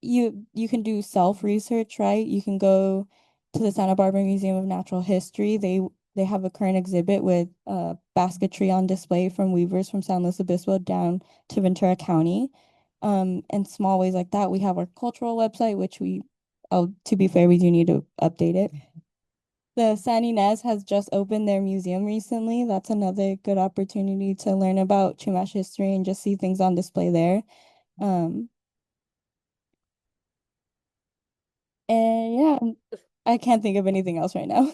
Speaker 6: you can do self-research, right? You can go to the Santa Barbara Museum of Natural History. They have a current exhibit with basketry on display from weavers from San Luis Obispo down to Ventura County. And small ways like that. We have our cultural website, which to be fair, we do need to update it. The San Ynez has just opened their museum recently. That's another good opportunity to learn about Chumash history and just see things on display there. Um, and yeah, I can't think of anything else right now.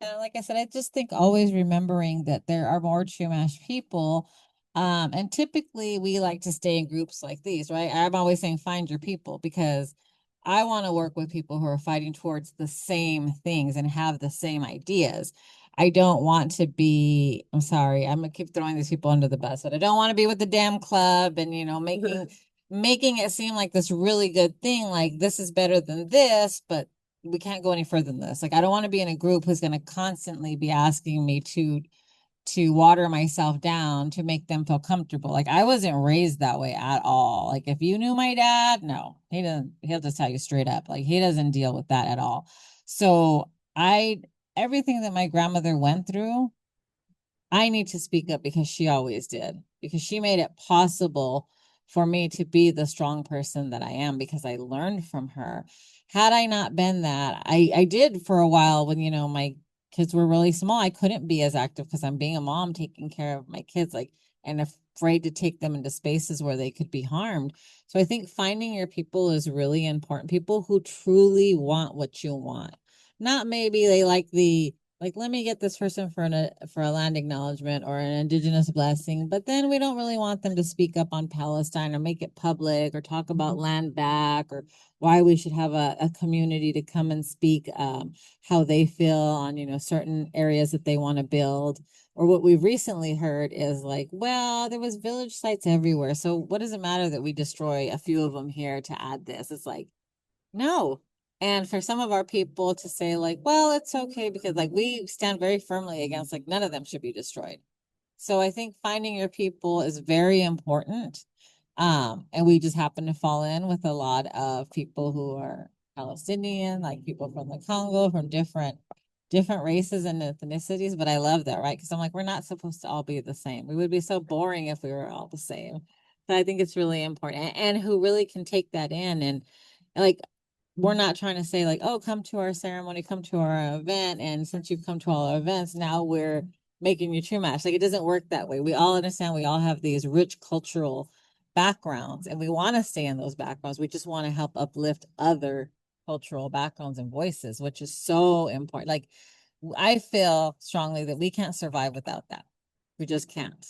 Speaker 3: Like I said, I just think always remembering that there are more Chumash people. And typically we like to stay in groups like these, right? I'm always saying find your people because I want to work with people who are fighting towards the same things and have the same ideas. I don't want to be, I'm sorry, I'm gonna keep throwing these people under the bus, but I don't want to be with the damn club and making it seem like this really good thing, like this is better than this, but we can't go any further than this. Like I don't want to be in a group who's going to constantly be asking me to water myself down to make them feel comfortable. Like I wasn't raised that way at all. Like if you knew my dad, no, he doesn't, he'll just tell you straight up. Like he doesn't deal with that at all. So I everything that my grandmother went through, I need to speak up because she always did, because she made it possible for me to be the strong person that I am because I learned from her. Had I not been that, I did for a while when, my kids were really small. I couldn't be as active because I'm being a mom taking care of my kids, like, and afraid to take them into spaces where they could be harmed. So I think finding your people is really important. People who truly want what you want. Not maybe they like let me get this person for a land acknowledgement or an indigenous blessing, but then we don't really want them to speak up on Palestine or make it public or talk about land back or why we should have a community to come and speak how they feel on certain areas that they want to build. Or what we've recently heard is like, well, there was village sites everywhere, so what does it matter that we destroy a few of them here to add this? It's like, no. And for some of our people to say like, well, it's okay because like we stand very firmly against like none of them should be destroyed. So I think finding your people is very important. And we just happen to fall in with a lot of people who are Palestinian, like people from the Congo, from different races and ethnicities. But I love that, right? Because I'm like, we're not supposed to all be the same. We would be so boring if we were all the same. So I think it's really important, and who really can take that in and like we're not trying to say like, oh, come to our ceremony, come to our event, and since you've come to all our events, now we're making you Chumash. Like it doesn't work that way. We all understand we all have these rich cultural backgrounds and we want to stay in those backgrounds. We just want to help uplift other cultural backgrounds and voices, which is so important. Like I feel strongly that we can't survive without that. We just can't.